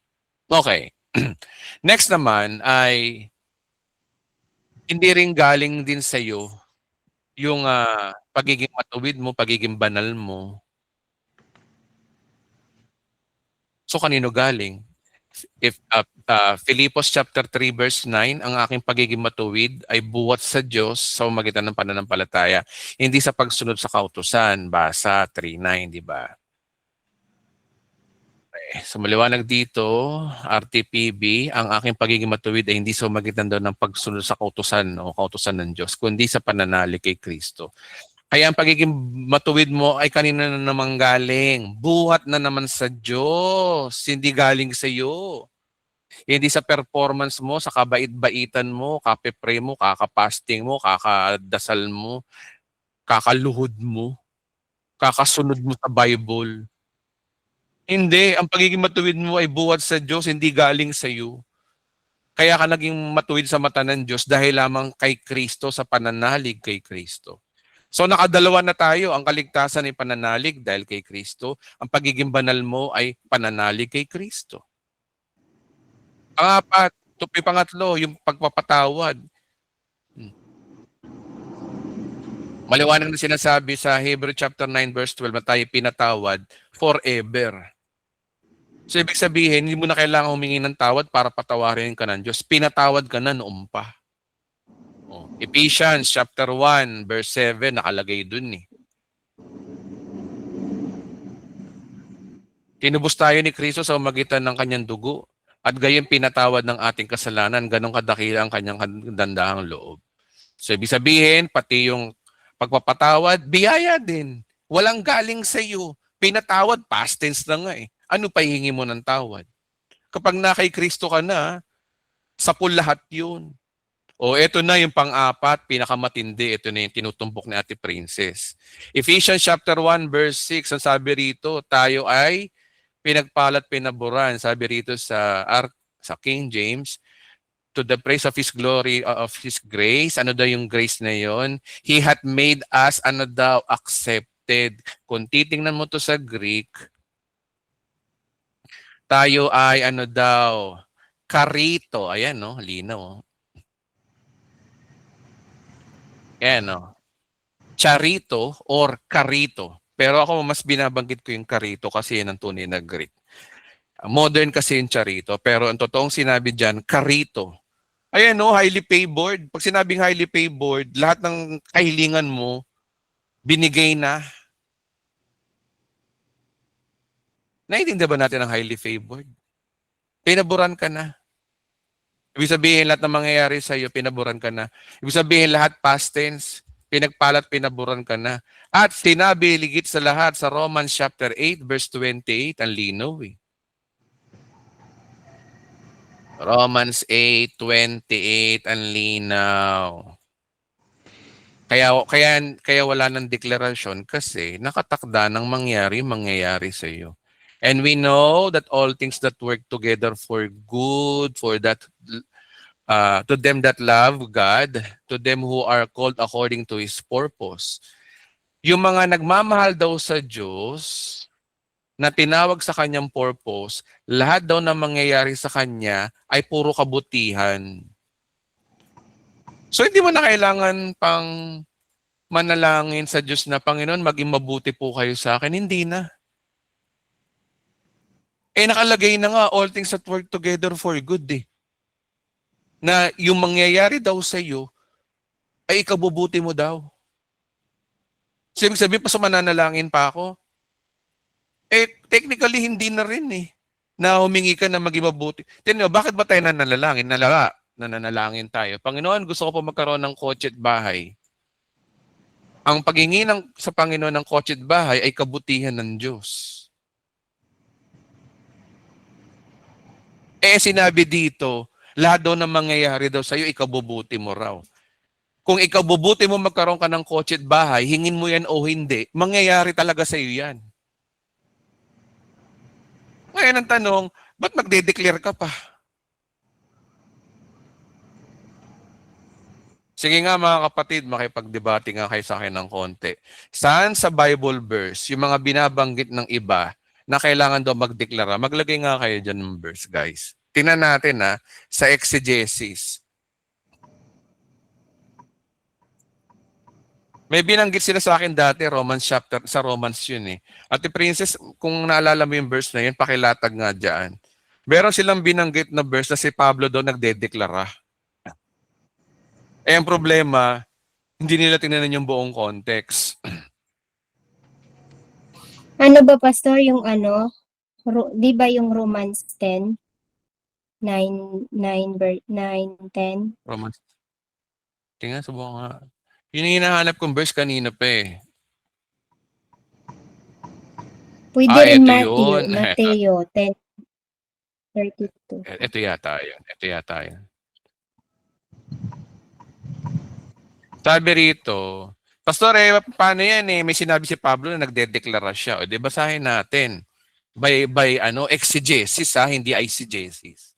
Okay. Next naman ay hindi rin galing din sa iyo yung pagiging matuwid mo, pagiging banal mo. So kanino galing? If Filipos chapter 3 verse 9, ang aking pagiging matuwid ay buwat sa Diyos sa pamamagitan ng pananampalataya, hindi sa pagsunod sa kautusan. Basa 3:9, di ba? So maliwanag dito, RTPB, ang aking pagiging matuwid ay hindi sa pamamagitan daw ng pagsunod sa kautusan o kautusan ng Diyos, kundi sa pananalig kay Kristo. Kaya ang pagiging matuwid mo ay kanina na naman galing. Buhat na naman sa Diyos, hindi galing sa iyo. Hindi sa performance mo, sa kabait-baitan mo, kape-pray mo, kakapasting mo, kakadasal mo, kakaluhod mo, kakasunod mo sa Bible. Hindi, ang pagiging matuwid mo ay buhat sa Diyos, hindi galing sa iyo. Kaya ka naging matuwid sa mata ng Diyos dahil lamang kay Kristo, sa pananalig kay Kristo. So nakadalawa na tayo, ang kaligtasan ay pananalig dahil kay Kristo, ang pagiging banal mo ay pananalig kay Kristo. Pangapat, pangatlo, yung pagpapatawad. Maliwanag na sinasabi sa Hebrew chapter 9 verse 12 na tayo pinatawad forever. So ibig sabihin, hindi mo na kailangan humingi ng tawad para patawarin ka ng Diyos. Pinatawad ka na noon pa. Ephesians chapter 1 verse 7 nakalagay dun eh. Tinubos tayo ni Kristo sa pamamagitan ng kanyang dugo at gayon pinatawad ng ating kasalanan, ganong kadakila ang kanyang dandahang loob. So ibig sabihin, pati yung pagpapatawad, biyaya din. Walang galing sa iyo. Pinatawad, past tense na nga eh. Ano pa hihingi mo ng tawad? Kapag na kay Kristo ka na, sapul lahat yun. O eto na yung pang-apat, pinakamatindi, ito na yung tinutumbok ni Ate Princess. Ephesians chapter 1 verse 6, ang sabi rito, tayo ay pinagpalat pinaburan. Sabi rito sa King James, to the praise of His glory, of His grace. Ano daw yung grace na yon? He hath made us, accepted adopted. Kung titingnan mo to sa Greek, tayo ay ano daw, karito. Ayan, no? Linaw. Oh. Ayan, no? Charito or karito. Pero ako mas binabanggit ko yung karito kasi yan ang tunay na Greek. Modern kasi yung charito. Pero ang totoong sinabi dyan, karito. Ayan, no? Highly favored. Pag sinabing highly favored, lahat ng kahilingan mo, binigay na. Naiintindihan ba natin ang highly favored? Pinaburan ka na. Ibig sabihin lahat ng mangyayari sa iyo, pinaburan ka na. Ibig sabihin lahat past tense, pinagpalat, pinaburan ka na. At sinabi ligit sa lahat sa Romans chapter 8 verse 28, ang linaw eh. Romans 8:28 ang linaw. Kaya wala nang deklarasyon kasi nakatakda ng mangyayari sa iyo. And we know that all things that work together for good, for that to them that love God, to them who are called according to His purpose. Yung mga nagmamahal daw sa Diyos, na tinawag sa kanyang purpose, lahat daw na mangyayari sa kanya ay puro kabutihan. So hindi mo na kailangan pang manalangin sa Diyos na, Panginoon, maging mabuti po kayo sa akin. Hindi na. Nakalagay na nga, all things that work together for good eh. Na yung mangyayari daw sa iyo ay ikabubuti mo daw. So, ibig sabihin, mananalangin pa ako? Technically, hindi na rin eh. Na humingi ka na maging mabuti. Tignan mo, bakit ba tayo nananalangin? Nananalangin tayo. Panginoon, gusto ko po magkaroon ng kotse at bahay. Ang paghingi sa Panginoon ng kotse at bahay ay kabutihan ng Diyos. Sinabi dito, lahat daw na mangyayari daw sa iyo, ikabubuti mo raw. Kung ikabubuti mo magkaroon ka ng kotse at bahay, hingin mo yan o hindi, mangyayari talaga sa iyo yan. Ngayon ang tanong, ba't magde-declare ka pa? Sige nga mga kapatid, makipagdebate nga kayo sa akin ng konti. Saan sa Bible verse, yung mga binabanggit ng iba na kailangan daw magdeklara, maglagay nga kayo dyan ng verse, guys. Tingnan natin sa exegesis. May binanggit sila sa akin dati, sa Romans yun eh. Ate Princess, kung naalala mo yung verse na yun, pakilatag nga dyan. Meron silang binanggit na verse na si Pablo doon nagdedeklara. Ang problema, hindi nila tingnan yung buong context. Ano ba, Pastor, yung di ba yung Romans 10? 9, 10? Romans. Tingnan, subukan nga. Yun yung hinahanap kong verse kanina pa eh. Pwede rin ito Mateo 10:32. Ito yata yun. Sabi rito, Pastor, paano yan eh? May sinabi si Pablo na nagdedeklara siya. O, di basahin natin. By exegesis hindi eisegesis.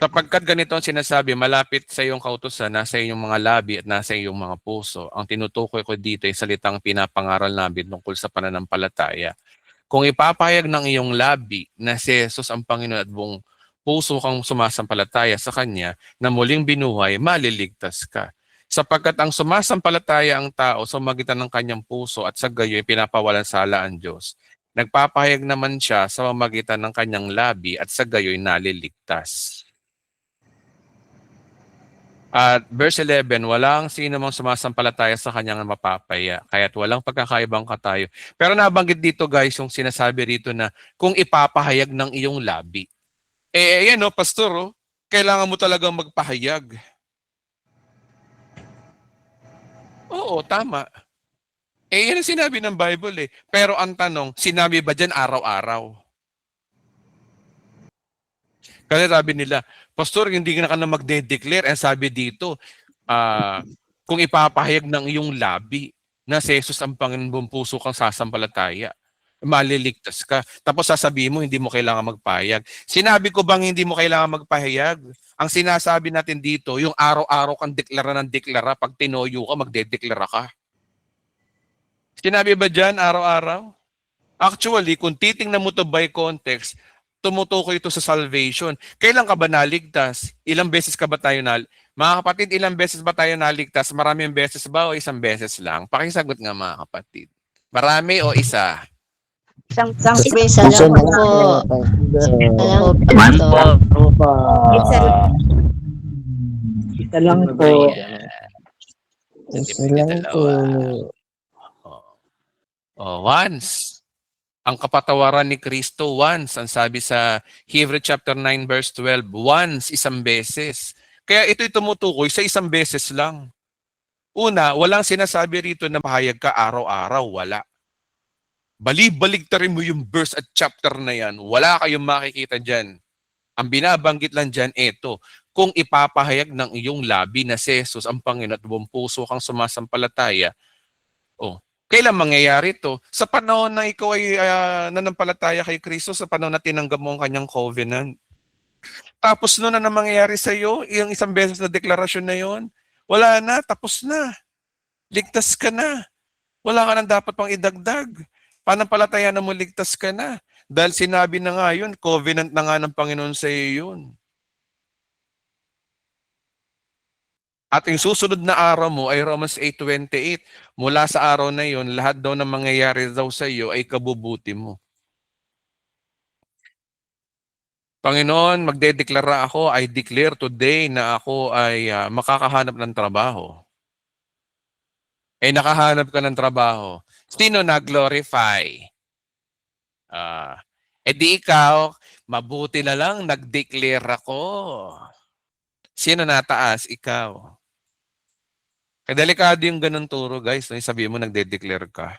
Sapagkat ganito ang sinasabi, malapit sa iyong kautusan, nasa iyong mga labi at nasa iyong mga puso. Ang tinutukoy ko dito ay salitang pinapangaral namin tungkol sa pananampalataya. Kung ipapahayag ng iyong labi na si Jesus ang Panginoon at buong puso kang sumasampalataya sa Kanya na muling binuhay, maliligtas ka. Sapagkat ang sumasampalataya ang tao sa magitan ng kanyang puso at sa gayo'y pinapawalan sala ang Diyos. Nagpapahayag naman siya sa magitan ng kanyang labi at sa gayo'y naliligtas. At verse 11, walang sino mang sumasampalataya sa kanyang mapapaya, kaya't walang pagkakaibang katayo. Pero nabanggit dito guys, yung sinasabi rito na kung ipapahayag ng iyong labi. Ayan pastor, kailangan mo talagang magpahayag. Oo, tama. Yan ang sinabi ng Bible eh. Pero ang tanong, sinabi ba dyan araw-araw? Kasi sabi nila, Pastor, hindi ka na magde-declare. And sabi dito, kung ipapahayag ng iyong labi na si Jesus ang Panginoon buong puso kang sasampalataya, maliligtas ka. Tapos sasabihin mo, hindi mo kailangan magpahayag. Sinabi ko bang hindi mo kailangan magpahayag? Ang sinasabi natin dito, yung araw-araw kang deklara ng deklara, pag tinoyo ka, magdedeklara ka. Sinabi ba dyan araw-araw? Actually, kung titingnan mo to by context, tumutukoy ito sa salvation. Kailan ka ba naligtas? Ilang beses ka ba tayo Mga kapatid, ilang beses ba tayo naligtas? Maraming beses ba o isang beses lang? Pakisagot nga mga kapatid. Marami o isa? Isang Isa beses lang lang po. po. Alam po, Man Pastor. po. Isa lang. Isa lang po. Hindi pwede dalawa. Once. Ang kapatawaran ni Kristo once. Ang sabi sa Hebrew chapter 9 verse 12, once, isang beses. Kaya ito'y tumutukoy sa isang beses lang. Una, walang sinasabi rito na mahayag ka araw-araw. Wala. Bali-baligtarin mo yung verse at chapter na yan. Wala kayong makikita dyan. Ang binabanggit lang dyan, eto. Kung ipapahayag ng iyong labi na si Jesus ang Panginoon at buong puso kang sumasampalataya, kailan mangyayari ito? Sa panahon na ikaw ay nanampalataya kay Kristo, sa panahon na tinanggap mo ang kanyang covenant. Tapos noon na mangyayari sa iyo, yung isang beses na deklarasyon na yon, wala na, tapos na. Ligtas ka na. Wala ka nang dapat pang idagdag. Panampalataya na mo, ligtas ka na. Dahil sinabi na nga yun, covenant na nga ng Panginoon sa iyo yun. At yung susunod na araw mo ay Romans 8:28. Mula sa araw na yon, lahat daw na mangyayari daw sa iyo ay kabubuti mo. Panginoon, magdedeklara ako, I declare today na ako ay makakahanap ng trabaho. Nakahanap ka ng trabaho. Sino na-glorify? Di ikaw, mabuti na lang, nag-declare ako. Sino nataas? Ikaw. Kaya delikado yung ganun turo, guys. No? Sabihin mo, nagde-declare ka.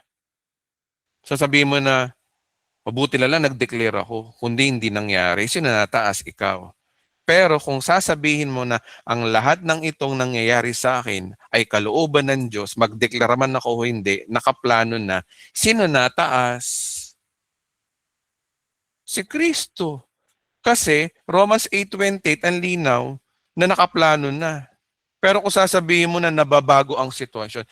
So sabihin mo na, mabuti na lang nag-declare ako. Kundi hindi nangyari. Sino nataas? Ikaw. Pero kung sasabihin mo na ang lahat ng itong nangyayari sa akin ay kalooban ng Diyos, mag-declare man ako o hindi, nakaplano na, sino nataas? Si Kristo. Kasi Romans 8:28 ang linaw na nakaplano na. Pero kung sasabihin mo na nababago ang sitwasyon,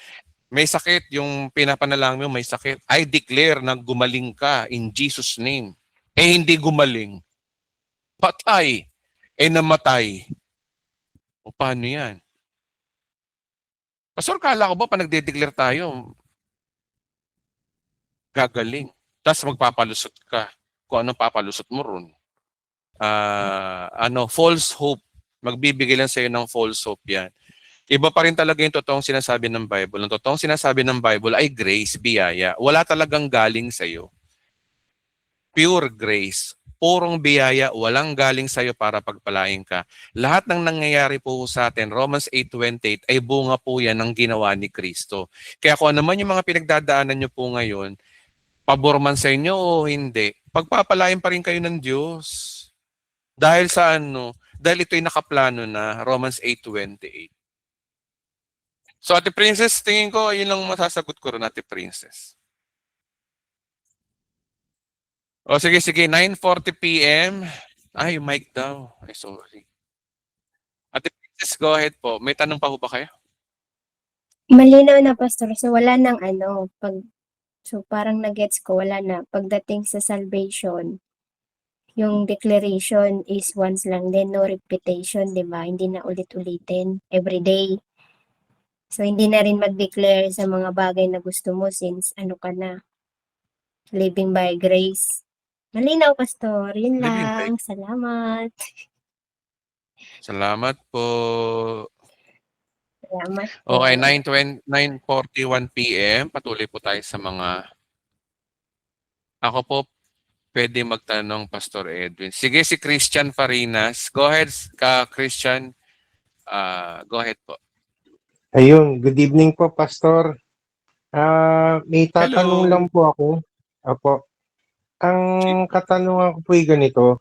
may sakit, yung pinapanalangin mo, may sakit. I declare na gumaling ka in Jesus' name. Hindi gumaling. Patay. Namatay. O paano yan? Pastor, kala ko ba pa nagde-declare tayo, gagaling. Tapos magpapalusot ka. Kung anong papalusot mo ron. False hope. Magbibigay lang sa'yo ng false hope yan. Iba pa rin talaga yung totoong sinasabi ng Bible. Ang totoong sinasabi ng Bible ay grace, biyaya. Wala talagang galing sa'yo. Pure grace. Purong biyaya, walang galing sa'yo para pagpalain ka. Lahat ng nangyayari po sa atin, Romans 8:28, ay bunga po yan ng ginawa ni Kristo. Kaya kung ano man yung mga pinagdadaanan nyo po ngayon, pabor man sa inyo o hindi, pagpapalain pa rin kayo ng Diyos. Dahil sa Dahil ito'y nakaplano na, Romans 8:28. So, Ate Princess, tingin ko, yun lang masasagot ko rin, Ate Princess. O sige, 9:40 p.m. Yung mic daw. Ay, sorry. Ate Princess, go ahead po. May tanong pa ho ba kayo? Malinaw na, Pastor. So, wala nang so parang nagets ko, wala na. Pagdating sa salvation, yung declaration is once lang din, no repetition, di ba? Hindi na ulit-ulitin every day. So, hindi na rin mag-declare sa mga bagay na gusto mo since ka na, living by grace. Malinaw, Pastor. Yun lang. Salamat. Salamat po. Salamat po. Okay, 9:41 p.m. Patuloy po tayo sa mga... Ako po, pwede magtanong, Pastor Edwin. Sige, si Christian Farinas. Go ahead, Christian. Go ahead po. Ayun, good evening po, Pastor. May tatanong Hello. lang po ako. Apo. Ang katanungan ko po ay ganito.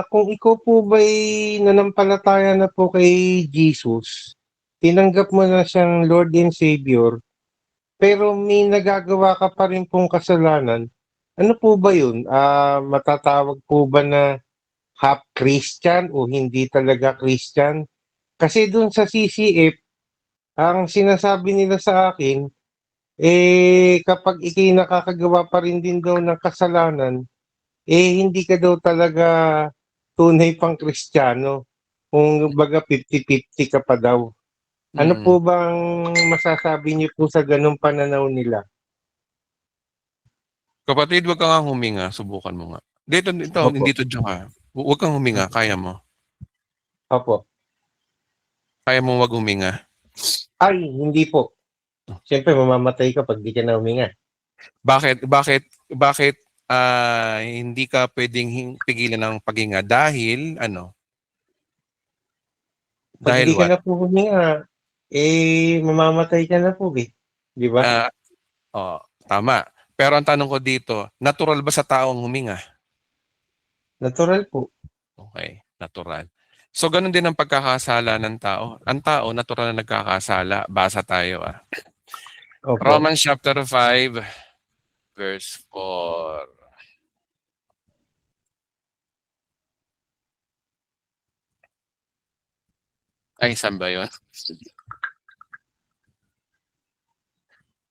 Kung ikaw po ba'y nanampalataya na po kay Jesus, tinanggap mo na siyang Lord and Savior, pero may nagagawa ka pa rin pong kasalanan, ano po ba yun? Matatawag po ba na half Christian o hindi talaga Christian? Kasi dun sa CCF, ang sinasabi nila sa akin, Kapag ikay nakakagawa pa rin din daw ng kasalanan, hindi ka daw talaga tunay pang Kristiyano. Kung baga 50-50 ka pa daw. Ano Mm. po bang masasabi niyo po sa ganung pananaw nila? Kapatid, wag ka nga huminga. Subukan mo nga. Dito, Opo. hindi to joke ha. Huwag kang huminga. Kaya mo. Opo. Kaya mo wag huminga. Ay, hindi po. Siyempre, mamamatay ka pag di ka na huminga. Bakit hindi ka pwedeng pigilan ng paghinga? Dahil, ano? Pag Dahil di ka what? na po huminga, mamamatay ka na po eh. Di ba? Ah, oh, tama. Pero ang tanong ko dito, natural ba sa taong huminga? Natural po. Okay, natural. So, ganun din ang pagkakasala ng tao. Ang tao, natural na nagkakasala. Basa tayo Opo. Romans chapter 5, verse 4. Ay, saan ba yun?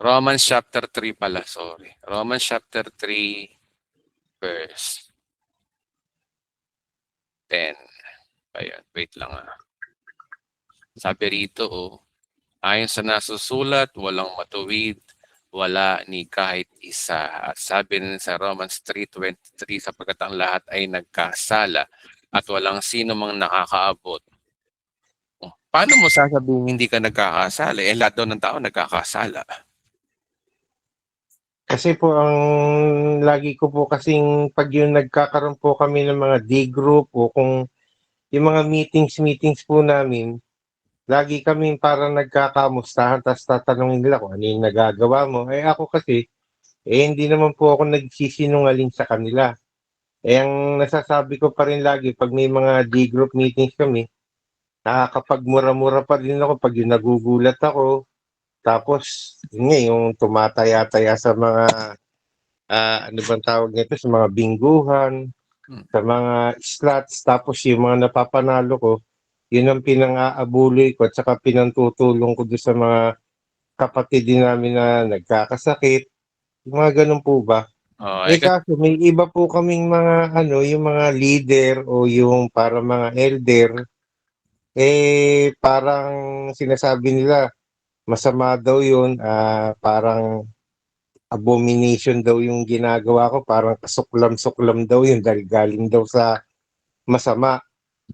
Romans chapter 3 pala, sorry. Romans chapter 3, verse 10. Ayan, wait lang Sabi rito, ayon sa nasusulat, walang matuwid, wala ni kahit isa. At sabi rin sa Romans 3:23, sapagkat ang lahat ay nagkasala at walang sino mang nakakaabot. Paano mo sasabihin hindi ka nagkakasala? Lahat daw ng tao nagkakasala. Kasi po ang lagi ko po kasing pag yung nagkakaroon po kami ng mga D group o kung yung mga meetings po namin, lagi kami parang nagkakamustahan tapos tatanungin nila kung ano yung nagagawa mo. Ako kasi, hindi naman po ako nagsisinungaling sa kanila. Ang nasasabi ko pa rin lagi pag may mga D group meetings kami, nakakapagmura-mura pa rin ako pag yung nagugulat ako. Tapos, yun nga, yung tumataya-taya sa mga ano bang tawag nito, sa mga bingguhan, sa mga slots, tapos yung mga napapanalo ko, yun ang pinang-aabuloy ko at saka pinantutulong ko doon sa mga kapatid din namin na nagkakasakit. Yung mga ganun po ba? Kasi, Kaso may iba po kaming mga yung mga leader o yung para mga elder, parang sinasabi nila masama daw yun, parang abomination daw yung ginagawa ko, parang kasuklam-suklam daw yun dahil galing daw sa masama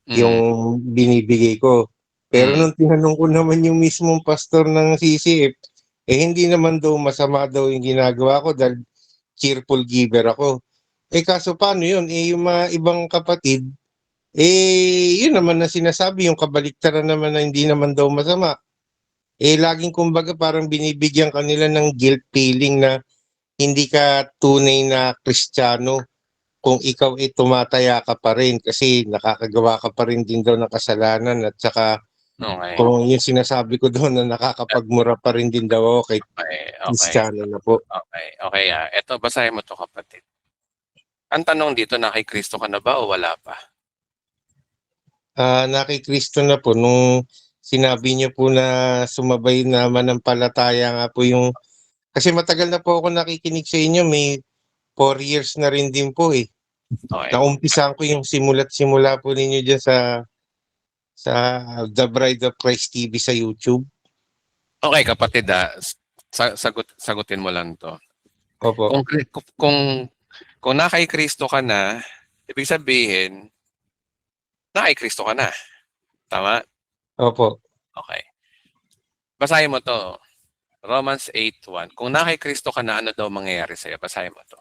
yung binibigay ko. Pero nung tinanong ko naman yung mismong pastor ng CCF, hindi naman daw masama daw yung ginagawa ko dahil cheerful giver ako. Kaso paano yun? Yung mga ibang kapatid, yun naman na sinasabi, yung kabaliktaran naman na hindi naman daw masama. Laging kumbaga parang binibigyan kanila ng guilt feeling na hindi ka tunay na Kristiyano kung ikaw tumataya ka pa rin kasi nakakagawa ka pa rin din daw ng kasalanan at saka okay. kung yung sinasabi ko doon na nakakapagmura pa rin din daw ako kay Kristiyano na po. Okay. Ito, basahin mo to kapatid. Ang tanong dito, na kay Kristo ka na ba o wala pa? Nakikristo na po nung sinabi niyo po na sumabay na manampalataya nga po yung kasi matagal na po ako nakikinig sa inyo, may 4 years na rin din po Okay. Naumpisahan ko yung simula po ninyo dyan sa The Bride of Christ TV sa YouTube. Okay, kapatid, sagutin mo lang to. Opo. Kung na kay Kristo ka na, ibig sabihin, na kay Kristo ka na. Tama? Opo. Okay. Basahin mo to. Romans 8:1. Kung na kay Kristo ka na, ano daw mangyayari sa'yo? Basahin mo to.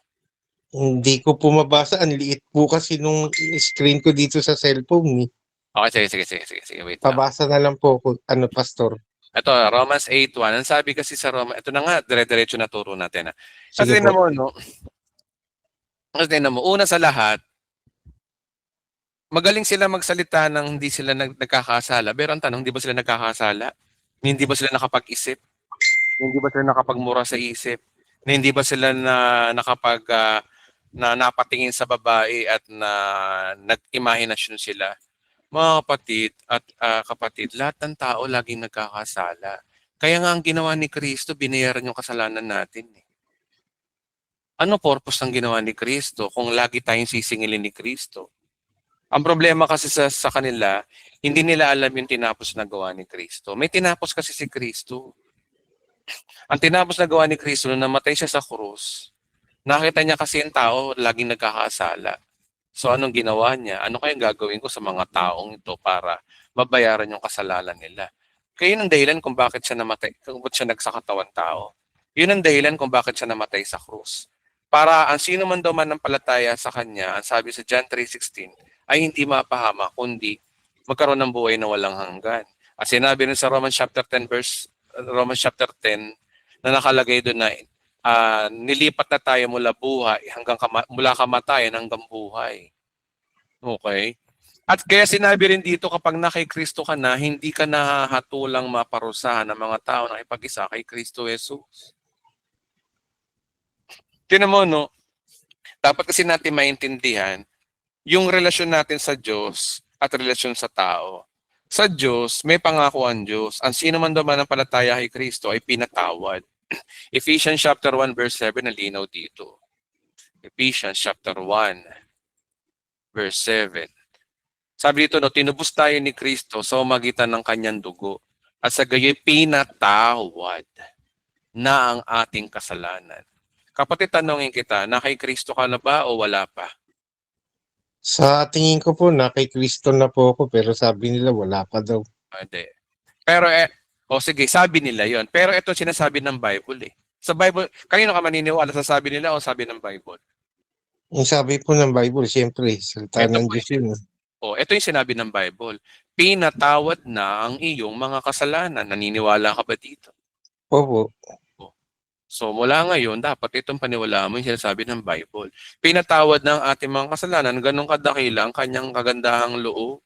Hindi ko po mabasa. Ang liit po kasi nung screen ko dito sa cellphone. Okay, sige. Wait lang. Pabasa na lang po ako, pastor. Ito, Romans 8:1. Ang sabi kasi sa Roma, ito na nga, dire-diretso na turo natin. Sige Kasi po. una sa lahat, magaling sila magsalita ng hindi sila nagkakasala. Pero ang tanong, hindi ba sila nagkakasala? Hindi ba sila nakapag-isip? Hindi ba sila nakapagmura sa isip? Hindi ba sila na napatingin sa babae at na nag-imahinasyon sila? Mga kapatid, lahat ng tao laging nagkakasala. Kaya nga ang ginawa ni Kristo, binayaran yung kasalanan natin. Ano purpose ng ginawa ni Kristo kung lagi tayong sisingilin ni Kristo? Ang problema kasi sa kanila, hindi nila alam yung tinapos na gawa ni Kristo. May tinapos kasi si Kristo. Ang tinapos na gawa ni Kristo, nung namatay siya sa krus, nakita niya kasi yung tao laging nagkakasala. So anong ginawa niya? Ano kayang gagawin ko sa mga taong ito para mabayaran yung kasalanan nila? Kaya yun ang dahilan kung bakit siya namatay, kung bakit siya nagsakatawan tao. Yun ang dahilan kung bakit siya namatay sa krus. Para ang sino man daw manampalataya sa kanya, ang sabi sa John 3:16, ay hindi mapahama, kundi magkaroon ng buhay na walang hanggan. At sinabi rin sa Romans chapter 10 na nakalagay doon na nilipat na tayo mula buhay mula kamatayan hanggang buhay. Okay? At kaya sinabi rin dito, kapag na kay Kristo ka na, hindi ka nahahatulang maparusahan ng mga tao na ipag-isa kay Kristo Jesus. Tinan mo, no? Dapat kasi natin maintindihan yung relasyon natin sa Diyos at relasyon sa tao. Sa Diyos, may pangako ang Diyos. Ang sino man daw manampalataya kay Kristo ay pinatawad. Ephesians chapter 1 verse 7 nalinaw dito. Ephesians chapter 1 verse 7. Sabi dito, no, tinubos tayo ni Kristo sa magitan ng kanyang dugo at sa gayoy pinatawad na ang ating kasalanan. Kapatid, tanongin kita, na kay Kristo ka na ba o wala pa? Sa tingin ko po, na kay Kristo na po ako, pero sabi nila wala pa daw. Hindi. Pero sige, sabi nila yon. Pero ito sinasabi ng Bible Sa Bible, kanino ka maniniwala sa sabi nila o sabi ng Bible? Yung sabi po ng Bible, siyempre, salita Ito ng po Diyos yun. ito yung sinabi ng Bible. Pinatawad na ang iyong mga kasalanan. Naniniwala ka ba dito? Opo. So mula ngayon, dapat itong paniwalaan mo yung sinasabi ng Bible. Pinatawad ng ating mga kasalanan, ganun kadakila ang kanyang kagandahang loob.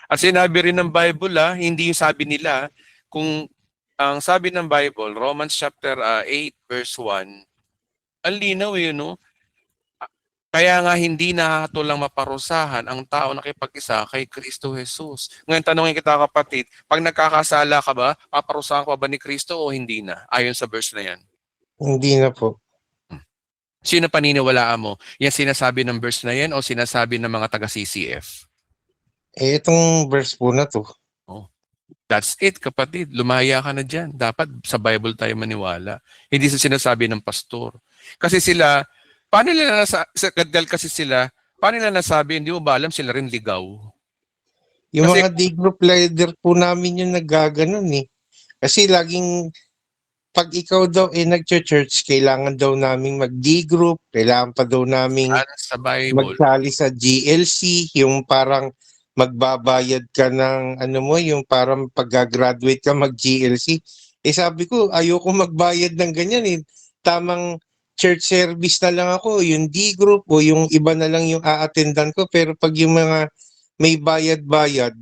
At sinabi rin ng Bible, hindi yung sabi nila, kung ang sabi ng Bible, Romans chapter 8 verse 1, ang linaw no? Kaya nga hindi nahatulang maparusahan ang tao nakipag-isa kay Kristo Jesus. Ngayon tanongin kita, kapatid, pag nagkakasala ka ba, paparusahan ka ba ni Kristo o hindi na? Ayon sa verse na yan. Hindi na po. Sino paniniwalaan mo? Yan sinasabi ng verse na yan o sinasabi ng mga taga-CCF? Itong verse po na to. That's it, kapatid. Lumaya ka na dyan. Dapat sa Bible tayo maniwala. Hindi sa sinasabi ng pastor. Kasi sila, paano nila nasabi, hindi mo ba alam sila rin ligaw? Yung Kasi- mga D-group leader po namin yung naggaganon Kasi laging, pag ikaw daw nag-church, kailangan daw naming mag-D-group, kailangan pa daw naming Sa Bible. magsali sa GLC, yung parang magbabayad ka ng yung parang pag-graduate ka mag-GLC. Sabi ko, ayoko magbayad ng ganyan Tamang church service na lang ako, yung D-group o yung iba na lang yung a-attendan ko. Pero pag yung mga may bayad-bayad,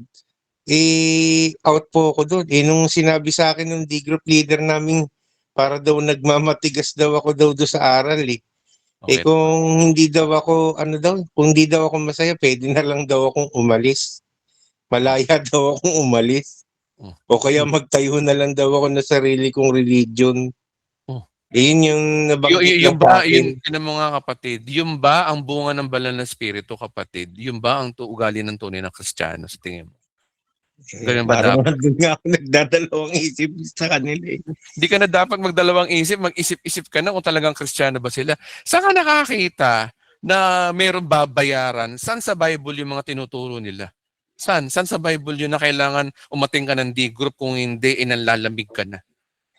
out po ako doon. Nung sinabi sa akin ng D-group leader namin, para daw nagmamatigas daw ako doon sa aral Okay. kung hindi daw ako, kung hindi daw ako masaya, pwede na lang daw akong umalis. Malaya daw akong umalis. O kaya magtayo na lang daw ako na sarili kong religion. Yun yung nabanggit Yung na ba, sa akin. yun mga kapatid, yung ba ang bunga ng banal na spirito, kapatid? Yung ba ang ugali ng tunay na Kristiyano sa tingin mo? Ganun ba Parang dapat? doon nga ako nagdadalawang isip sa kanila Hindi ka na dapat magdalawang isip, mag-isip-isip ka na kung talagang Kristiyano ba sila. Saan ka nakakita na mayroong babayaran? Saan sa Bible yung mga tinuturo nila? Saan sa Bible yun na kailangan umating ka ng D-group, kung hindi, inanlalamig ka na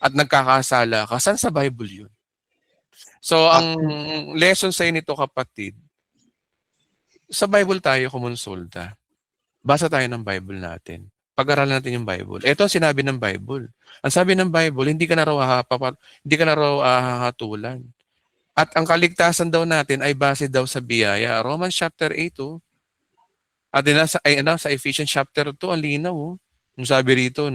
at nagkakasala ka? Saan sa Bible yun? So, ang lesson sa nito, kapatid, sa Bible tayo kumonsulta. Basa tayo ng Bible natin. Pag-aralan natin yung Bible. Ito ang sinabi ng Bible. Ang sabi ng Bible, hindi ka na raw hahatulan. At ang kaligtasan daw natin ay base daw sa biyaya. Romans chapter 8, At sa Ephesians chapter 2, ang linaw, Yung sabi rito,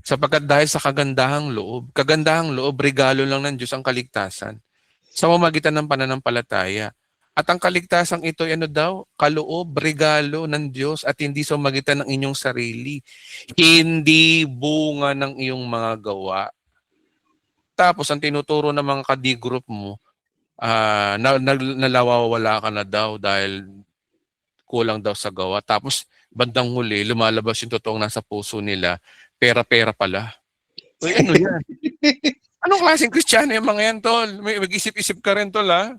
sapagkat dahil sa kagandahang loob, regalo lang ng Diyos ang kaligtasan sa pamamagitan ng pananampalataya. At ang kaligtasang ito ay ano daw? Kaloob, regalo ng Diyos at hindi sa magitan ng inyong sarili. Hindi bunga ng iyong mga gawa. Tapos ang tinuturo ng mga ka-D-group mo, nalawawala ka na daw dahil kulang daw sa gawa. Tapos bandang huli, lumalabas yung totoong nasa puso nila, pera-pera pala. Uy, ano yan? Anong klaseng Kristiyano yung mga yan, tol? Mag-isip-isip ka rin, tol, ha?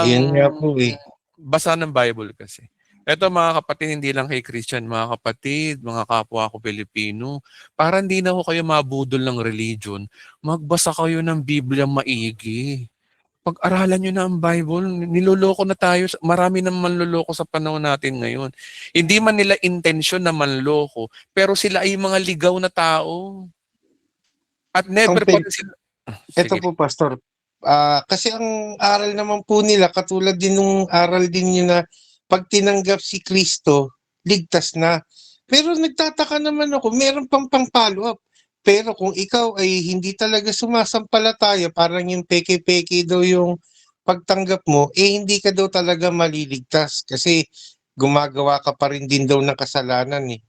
Yun nga po eh. Basa ng Bible kasi. Ito mga kapatid, hindi lang kay Christian, mga kapatid, mga kapwa ko Pilipino, para hindi na ho kayo mabudol ng religion, magbasa kayo ng Biblia maigi. Pag-aralan nyo na ang Bible, niloloko na tayo. Marami nang manloloko sa panahon natin ngayon. Hindi man nila intensyon na manloko, pero sila ay mga ligaw na tao. At never Ang pa rin sila... Ito Sige. po, Pastor. Kasi ang aral naman po nila, katulad din nung aral din nyo na pag tinanggap si Kristo, ligtas na. Pero nagtataka naman ako, meron pang follow up. Pero kung ikaw ay hindi talaga sumasampalataya, parang yung peke-peke daw yung pagtanggap mo, hindi ka daw talaga maliligtas. Kasi gumagawa ka pa rin din daw ng kasalanan eh.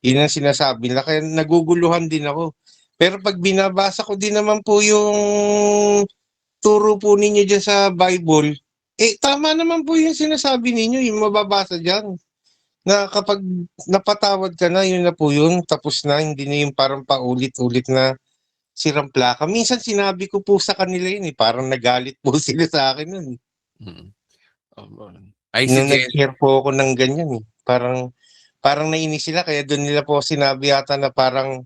Yun ang sinasabi nila. Kaya naguguluhan din ako. Pero pag binabasa ko din naman po yung turo po ninyo dyan sa Bible, tama naman po yung sinasabi ninyo, yung mababasa dyan. Na kapag napatawad ka na, yun na po yun, tapos na, hindi na yung parang paulit-ulit na sirang plaka. Minsan sinabi ko po sa kanila yun parang nagalit po sila sa akin nun. Ay, Nung sige. nag-share po ako ng ganyan parang nainis sila, kaya doon nila po sinabi yata na parang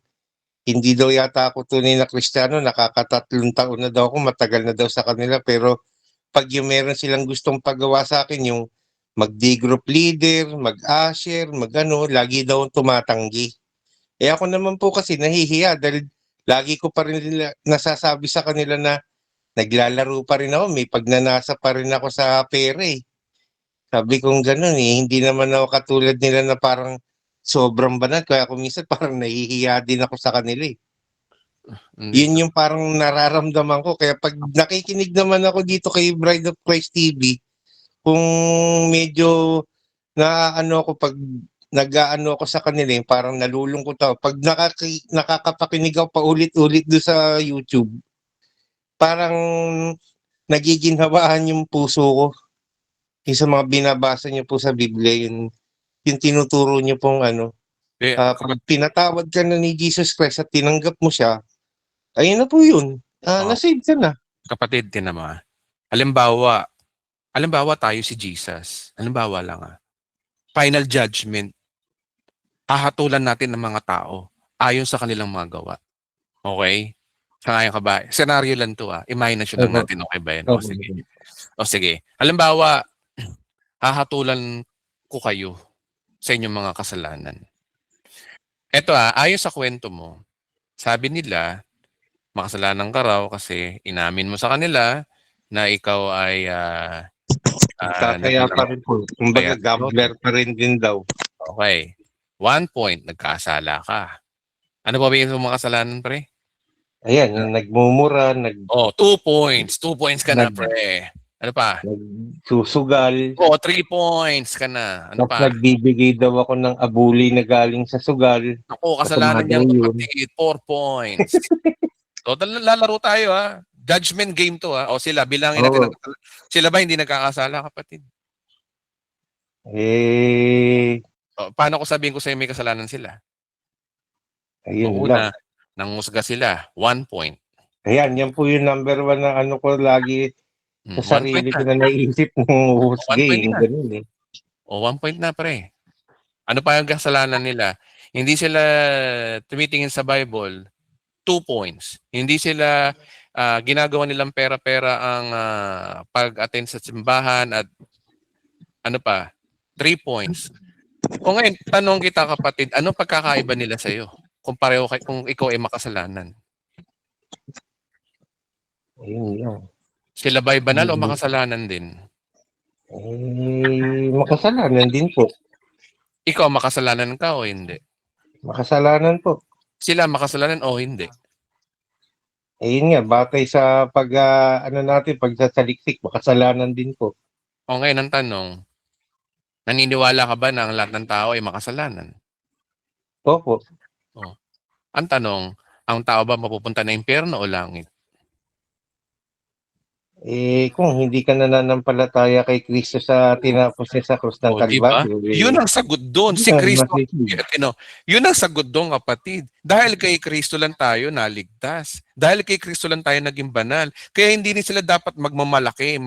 hindi daw yata ako tunay na Kristiyano, nakakatatlong taon na daw ako, matagal na daw sa kanila, pero pag yung meron silang gustong pagawa sa akin, yung mag-D-group leader, mag-usher, lagi daw tumatanggi. Ako naman po kasi nahihiya dahil lagi ko pa rin nasasabi sa kanila na naglalaro pa rin ako, may pagnanasa pa rin ako sa pera eh. Sabi kong gano'n hindi naman ako katulad nila na parang sobrang banal, kaya ako minsan parang nahihiya din ako sa kanila eh. Yun yung parang nararamdaman ko, kaya pag nakikinig naman ako dito kay Bride of Christ TV, kung medyo ako pag nag-aano ako sa kanila, parang nalulungkot ako. Pag nakakapakinig ako paulit-ulit do sa YouTube, parang nagiginhawaan yung puso ko. Yung sa mga binabasa niyo po sa Biblia, yung tinuturo niyo pong pag pinatawad ka na ni Jesus Christ at tinanggap mo siya, ayun na po yun. Nasave ka na. Kapatid, tinama. Halimbawa tayo si Jesus. Halimbawa lang Final judgment. Hahatulan natin ng mga tao ayon sa kanilang mga gawa. Okay? Sangayon ka ba? Senaryo lang to Imagination lang natin. Okay ba yan? O sige. Halimbawa, hahatulan ko kayo sa inyong mga kasalanan. Ito ayon sa kwento mo, sabi nila, makasalanan ka raw kasi inamin mo sa kanila na ikaw ay Kaya pa rin po. Kumbaga, gambler pa rin din daw. Okay. 1 point, nagkasala ka. Ano ba yung mga kasalanan, pre? Ayan, yung nagmumura, 2 points. 2 points ka na, pre. Ano pa? nagsusugal. 3 points ka na. Ano Tapos pa? nagbibigay daw ako ng abuli na galing sa sugal. Ako, kasalanan niya kapatid. 4 points. So, lalaro tayo Judgment game to O sila, bilangin natin. Sila ba hindi nagkakasala, kapatid? Paano ko sabihin ko sa'yo may kasalanan sila? Ayun Una, lang. nangusga sila. 1 point. Ayan, yan po yung number 1 na ko lagi sa sarili ko na naisip ng husgay. Ganun 1 point na, pre. Ano pa yung kasalanan nila? Hindi sila tumitingin sa Bible. 2 points. Hindi sila ginagawa nilang pera-pera ang pag-attend sa simbahan at 3 points. Kung ngayon, tanong kita kapatid, ano pagkakaiba nila sa iyo? Kung pareho kung ikaw ay makasalanan. Ayun lang. Sila ba'y banal o makasalanan din? Makasalanan din po. Ikaw makasalanan ka o hindi? Makasalanan po. Sila makasalanan o hindi? Ayun nga, batay sa natin, pagsasaliksik, makasalanan din po. O ngayon ang tanong, naniniwala ka ba na ang lahat ng tao ay makasalanan? Opo. Ang tanong, ang tao ba mapupunta na impyerno o langit? Kung hindi ka nananampalataya kay Kristo sa tinapos niya sa krus ng O, di ba? Kalbaryo, Yun ang sagot doon. Si Kristo, yun ang sagot doon, kapatid. Dahil kay Kristo lang tayo naligtas. Dahil kay Kristo lang tayo naging banal. Kaya hindi rin sila dapat magmamalaki,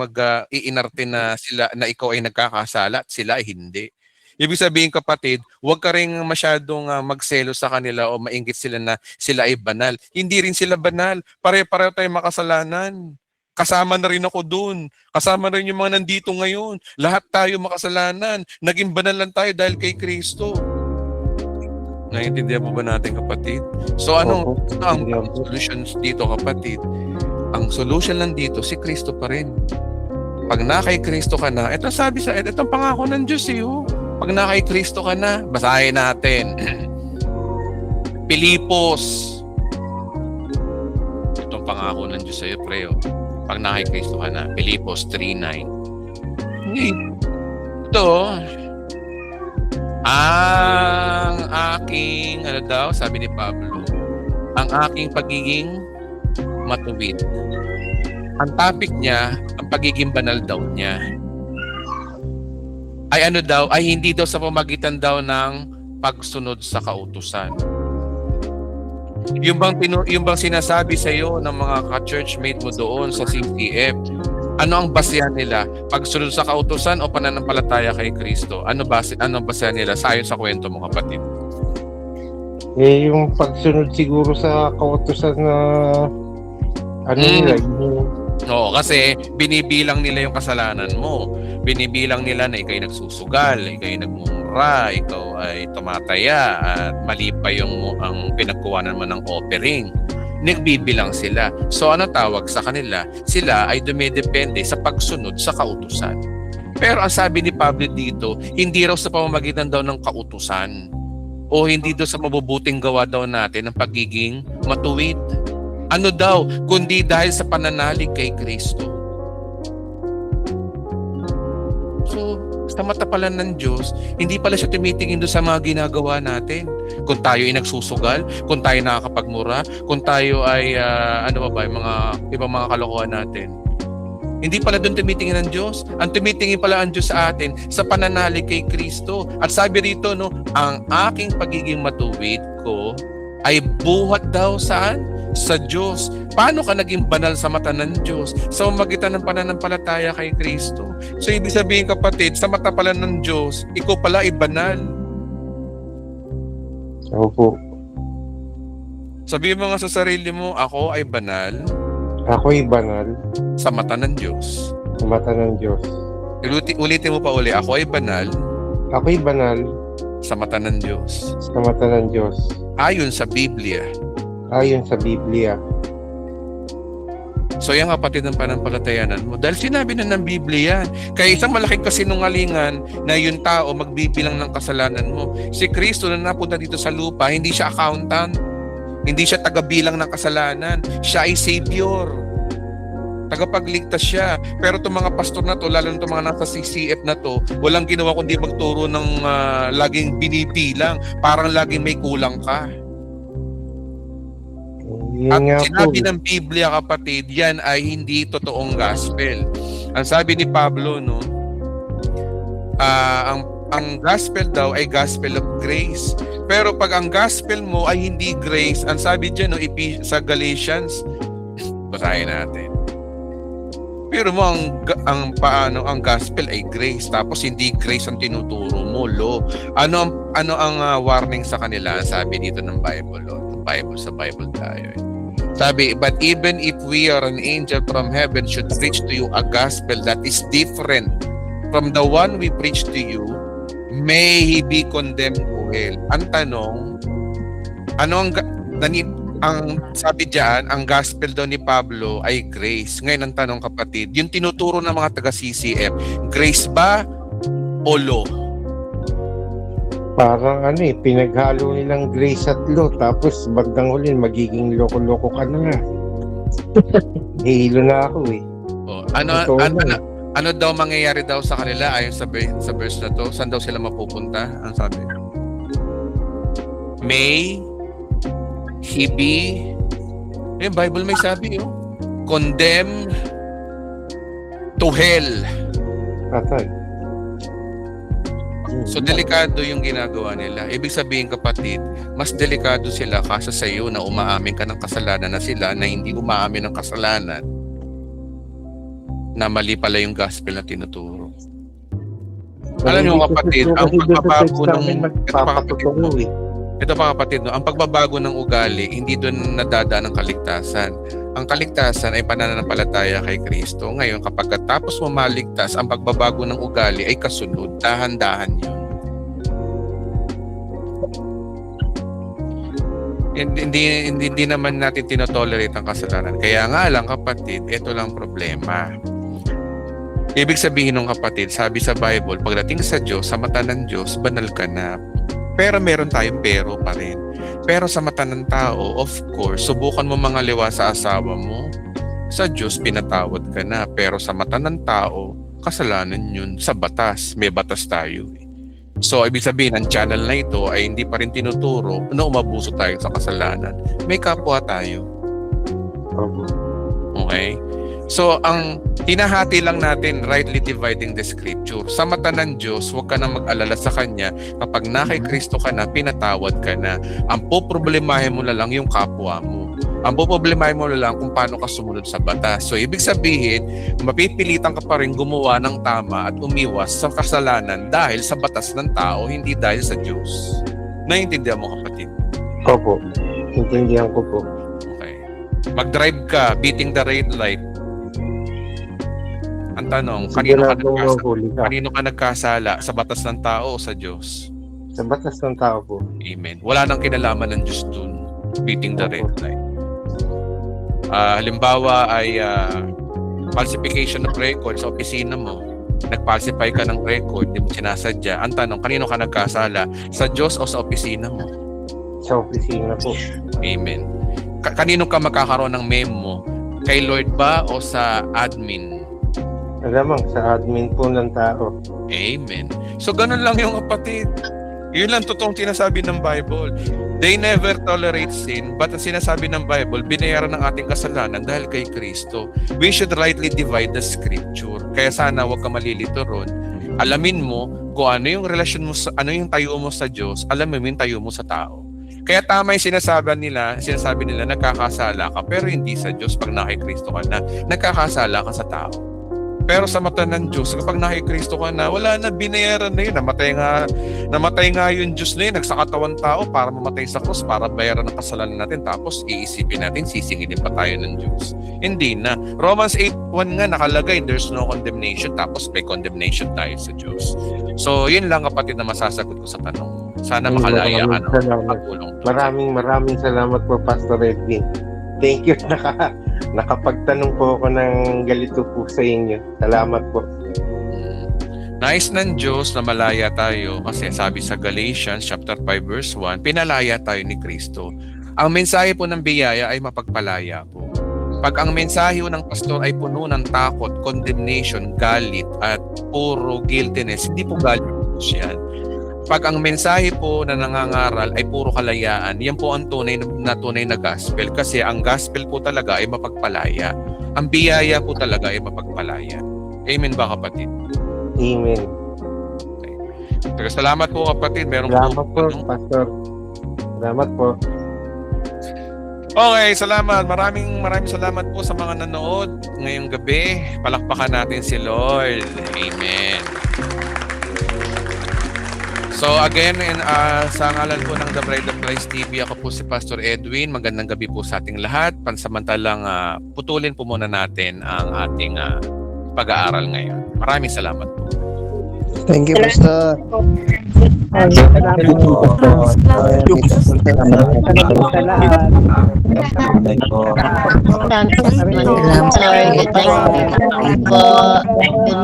iinarte na sila na ikaw ay nagkakasala at sila ay hindi. Ibig sabihin, kapatid, huwag ka rin masyadong magselo sa kanila o mainggit sila na sila ay banal. Hindi rin sila banal. Pare-pareho tayo makasalanan. Kasama na rin ako doon. Kasama na rin yung mga nandito ngayon. Lahat tayo makasalanan. Naging banal lang tayo dahil kay Kristo. Naiintindihan mo ba natin, kapatid? So ano ang solutions dito, kapatid? Ang solution lang dito, si Kristo pa rin. Pag na kay Kristo ka na, ito sabi sa itong pangako ng Diyos Pag na kay Kristo ka na, basahin natin. Pilipos. Itong pangako ng Diyos sa'yo, preo. Pag na kay Kristo ka na, Pilipos 3:9. Ito, ang aking, sabi ni Pablo, ang aking pagiging matuwid. Ang topic niya, ang pagiging banal daw niya. Ay hindi daw sa pamagitan daw ng pagsunod sa kautusan. Yung bang sinasabi sa iyo ng mga ka-churchmate mo doon sa CTF, ano ang basehan nila? Pagsunod sa kautusan o pananampalataya kay Kristo? Ano basehan nila sa ayon sa kwento mo, kapatid? Yung pagsunod siguro sa kautusan na nila, Oo, kasi binibilang nila yung kasalanan mo. Binibilang nila na ikaw ay nagsusugal, ikaw ay nagmumura, ikaw ay tumataya, at mali pa ang pinagkuhanan mo ng offering. Nagbibilang sila. So ano tawag sa kanila? Sila ay dumidepende sa pagsunod sa kautusan. Pero ang sabi ni Pablo dito, hindi raw sa pamamagitan daw ng kautusan o hindi daw sa mabubuting gawa daw natin ng pagiging matuwid. Ano daw, kundi dahil sa pananalig kay Kristo. So, sa mata pala ng Diyos, hindi pala siya tumitingin doon sa mga ginagawa natin. Kung tayo ay nagsusugal, kung tayo nakakapagmura, kung tayo ay, mga ibang mga kalokohan natin. Hindi pala doon tumitingin ang Diyos. Ang tumitingin pala ang Diyos sa atin sa pananalig kay Kristo. At sabi rito, ang aking pagiging matuwid ko ay buhat daw saan? Sa Diyos. Paano ka naging banal sa mata ng Diyos? Sa magitan ng pananampalataya kay Kristo. So, ibig sabihin, kapatid, sa mata pala ng Diyos, ikaw pala ay banal. Opo. Sabihin mo nga sa sarili mo, ako ay banal. Ako ay banal. Sa mata ng Diyos. Sa mata ng Diyos. Ulitin mo pa uli, ako ay banal. Ako ay banal. Sa mata ng Diyos. Sa mata ng Diyos. Ayon sa Biblia. Ayon sa Biblia. So yan, kapatid, ng pananampalatayanan mo. Dahil sinabi na ng Biblia yan. Kaya isang malaking kasinungalingan na yung tao magbibilang ng kasalanan mo. Si Kristo na napunta dito sa lupa, hindi siya accountant. Hindi siya tagabilang ng kasalanan. Siya ay Savior. Tagapagligtas siya. Pero itong mga pastor na to, lalo na itong mga nasa CCF na to, walang ginawa kundi magturo ng laging binibilang. Parang laging may kulang ka. At sinabi ng Biblia, kapatid, yan ay hindi totoong gospel. Ang sabi ni Pablo, ang gospel daw ay gospel of grace. Pero pag ang gospel mo ay hindi grace, ang sabi dyan sa Galatians, basahin natin. Pero mo ang gospel ay grace, tapos hindi grace ang tinuturo mo, law. Ano ang warning sa kanila? Sabi dito ng Bible, sa Bible tayo. Sabi, but even if we or an angel from heaven should preach to you a gospel that is different from the one we preach to you, may he be condemned to hell. Ang tanong, ang sabi diyan, ang gospel daw ni Pablo ay grace. Ngayon ang tanong, kapatid, yung tinuturo ng mga taga-CCF, grace ba o law? Parang pinaghalo nilang grace at law, tapos bandang huli magiging loko-loko ka na nga. Hilo na ako . Ano daw mangyayari daw sa kanila ayon sa verse na to? Saan daw sila mapupunta? Ang sabi? May he be, yung Bible may sabi, condemned to hell. Patay. So, delikado yung ginagawa nila. Ibig sabihin, kapatid, mas delikado sila kasa sa iyo na umaamin ka ng kasalanan na sila na hindi umaamin ng kasalanan na mali pala yung gospel na tinuturo. Alam niyo, kapatid, ang pagbabago ng... Ito pa kapatid, no? Ang pagbabago ng ugali, hindi doon nadadaan ng kaligtasan. Ang kaligtasan ay pananampalataya kay Kristo. Ngayon, kapag tapos mo maligtas, ang pagbabago ng ugali ay kasunod. Dahan-dahan yun. Hindi naman natin tinotolerate ang kasalanan. Kaya nga lang kapatid, ito lang problema. Ibig sabihin ng kapatid, sabi sa Bible, pagdating sa Diyos, sa mata ng Diyos, banal ka na. Pero meron tayong pero pa rin. Pero sa mata ng tao, of course, subukan mo mga liwa sa asawa mo. Sa Diyos, pinatawad ka na. Pero sa mata ng tao, kasalanan yun. Sa batas, may batas tayo. So, ibig sabihin, ang channel na ito ay hindi pa rin tinuturo na umabuso tayo sa kasalanan. May kapwa tayo. Okay? So, ang hinahati lang natin, rightly dividing the scripture. Sa mata ng Diyos, huwag ka na mag-alala sa Kanya. Kapag na kay Kristo ka na, pinatawad ka na. Ang poproblemahin mo na lang yung kapwa mo. Ang poproblemahin mo na lang kung paano ka sumunod sa batas. So, ibig sabihin, mapipilitan ka pa rin gumawa ng tama at umiwas sa kasalanan dahil sa batas ng tao, hindi dahil sa Diyos. Naiintindihan mo, kapatid? Opo. Intindihan ko po. Okay. Mag-drive ka, beating the red light. Ang tanong, kanino ka nagkasala? Sa batas ng tao o sa Diyos? Sa batas ng tao po. Amen. Wala nang kinalaman ng Diyos dun. Beating the red light. Halimbawa ay falsification of record sa opisina mo. Nag-falsify ka ng record, di mo sinasadya. Ang tanong, kanino ka nagkasala? Sa Diyos o sa opisina mo? Sa opisina po. Amen. Kanino ka magkakaroon ng memo? Kay Lord ba o sa admin? Alamang, sa admin po ng tao. Amen. So, ganun lang yung kapatid. Yun lang totoong sinasabi ng Bible. They never tolerate sin, but ang sinasabi ng Bible, binayaran ng ating kasalanan dahil kay Kristo. We should rightly divide the scripture. Kaya sana huwag ka malilito ron. Alamin mo kung ano yung relasyon mo, ano yung tayo mo sa Diyos, alamin mo yung tayo mo sa tao. Kaya tama yung sinasabi nila, nagkakasala ka, pero hindi sa Diyos. Pag na kay Kristo ka na, nagkakasala ka sa tao. Pero sa mata ng Diyos, kapag nakikristo ka na, wala na, binayaran na yun. Namatay nga yung Diyos na yun, nagsakatawan tao para mamatay sa krus, para bayaran ng kasalanan natin. Tapos iisipin natin, sisingilin pa tayo ng Diyos. Hindi na. Romans 8:1 nga nakalagay, there's no condemnation. Tapos may condemnation tayo sa Diyos. So, yun lang kapatid na masasagot ko sa tanong. Sana makalaya ka ng pagulong. Maraming salamat po, Pastor Edwin. Thank you. Nakapagtanong po ako ng galito po sa inyo. Salamat po. Nais ng Diyos na malaya tayo kasi sabi sa Galatians chapter 5 verse 1, pinalaya tayo ni Kristo. Ang mensahe po ng biyaya ay mapagpalaya po. Pag ang mensahe ng pastor ay puno ng takot, condemnation, galit at puro guiltiness, hindi po galit yan. Pag ang mensahe po na nangangaral ay puro kalayaan, yan po ang tunay na gospel kasi ang gospel po talaga ay mapagpalaya. Ang biyaya po talaga ay mapagpalaya. Amen ba kapatid? Amen. Okay. Salamat po kapatid. Salamat po, Pastor. Salamat po. Okay, salamat. Maraming salamat po sa mga nanood ngayong gabi. Palakpakan natin si Lord. Amen. So again, sa ngalan po ng The Bride of Christ TV, ako po si Pastor Edwin. Magandang gabi po sa ating lahat. Pansamantalang putulin po muna natin ang ating pag-aaral ngayon. Maraming salamat po. Thank you, Pastor. Good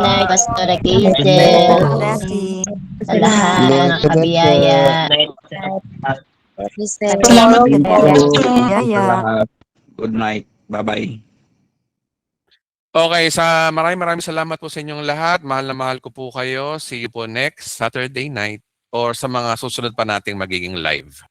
night, Pastor Akeisel. Sa lahat, kabiyaya. Salamat. Good night. Good night. Bye-bye. Okay, maraming salamat po sa inyong lahat. Mahal na mahal ko po kayo. See you po next Saturday night or sa mga susunod pa nating magiging live.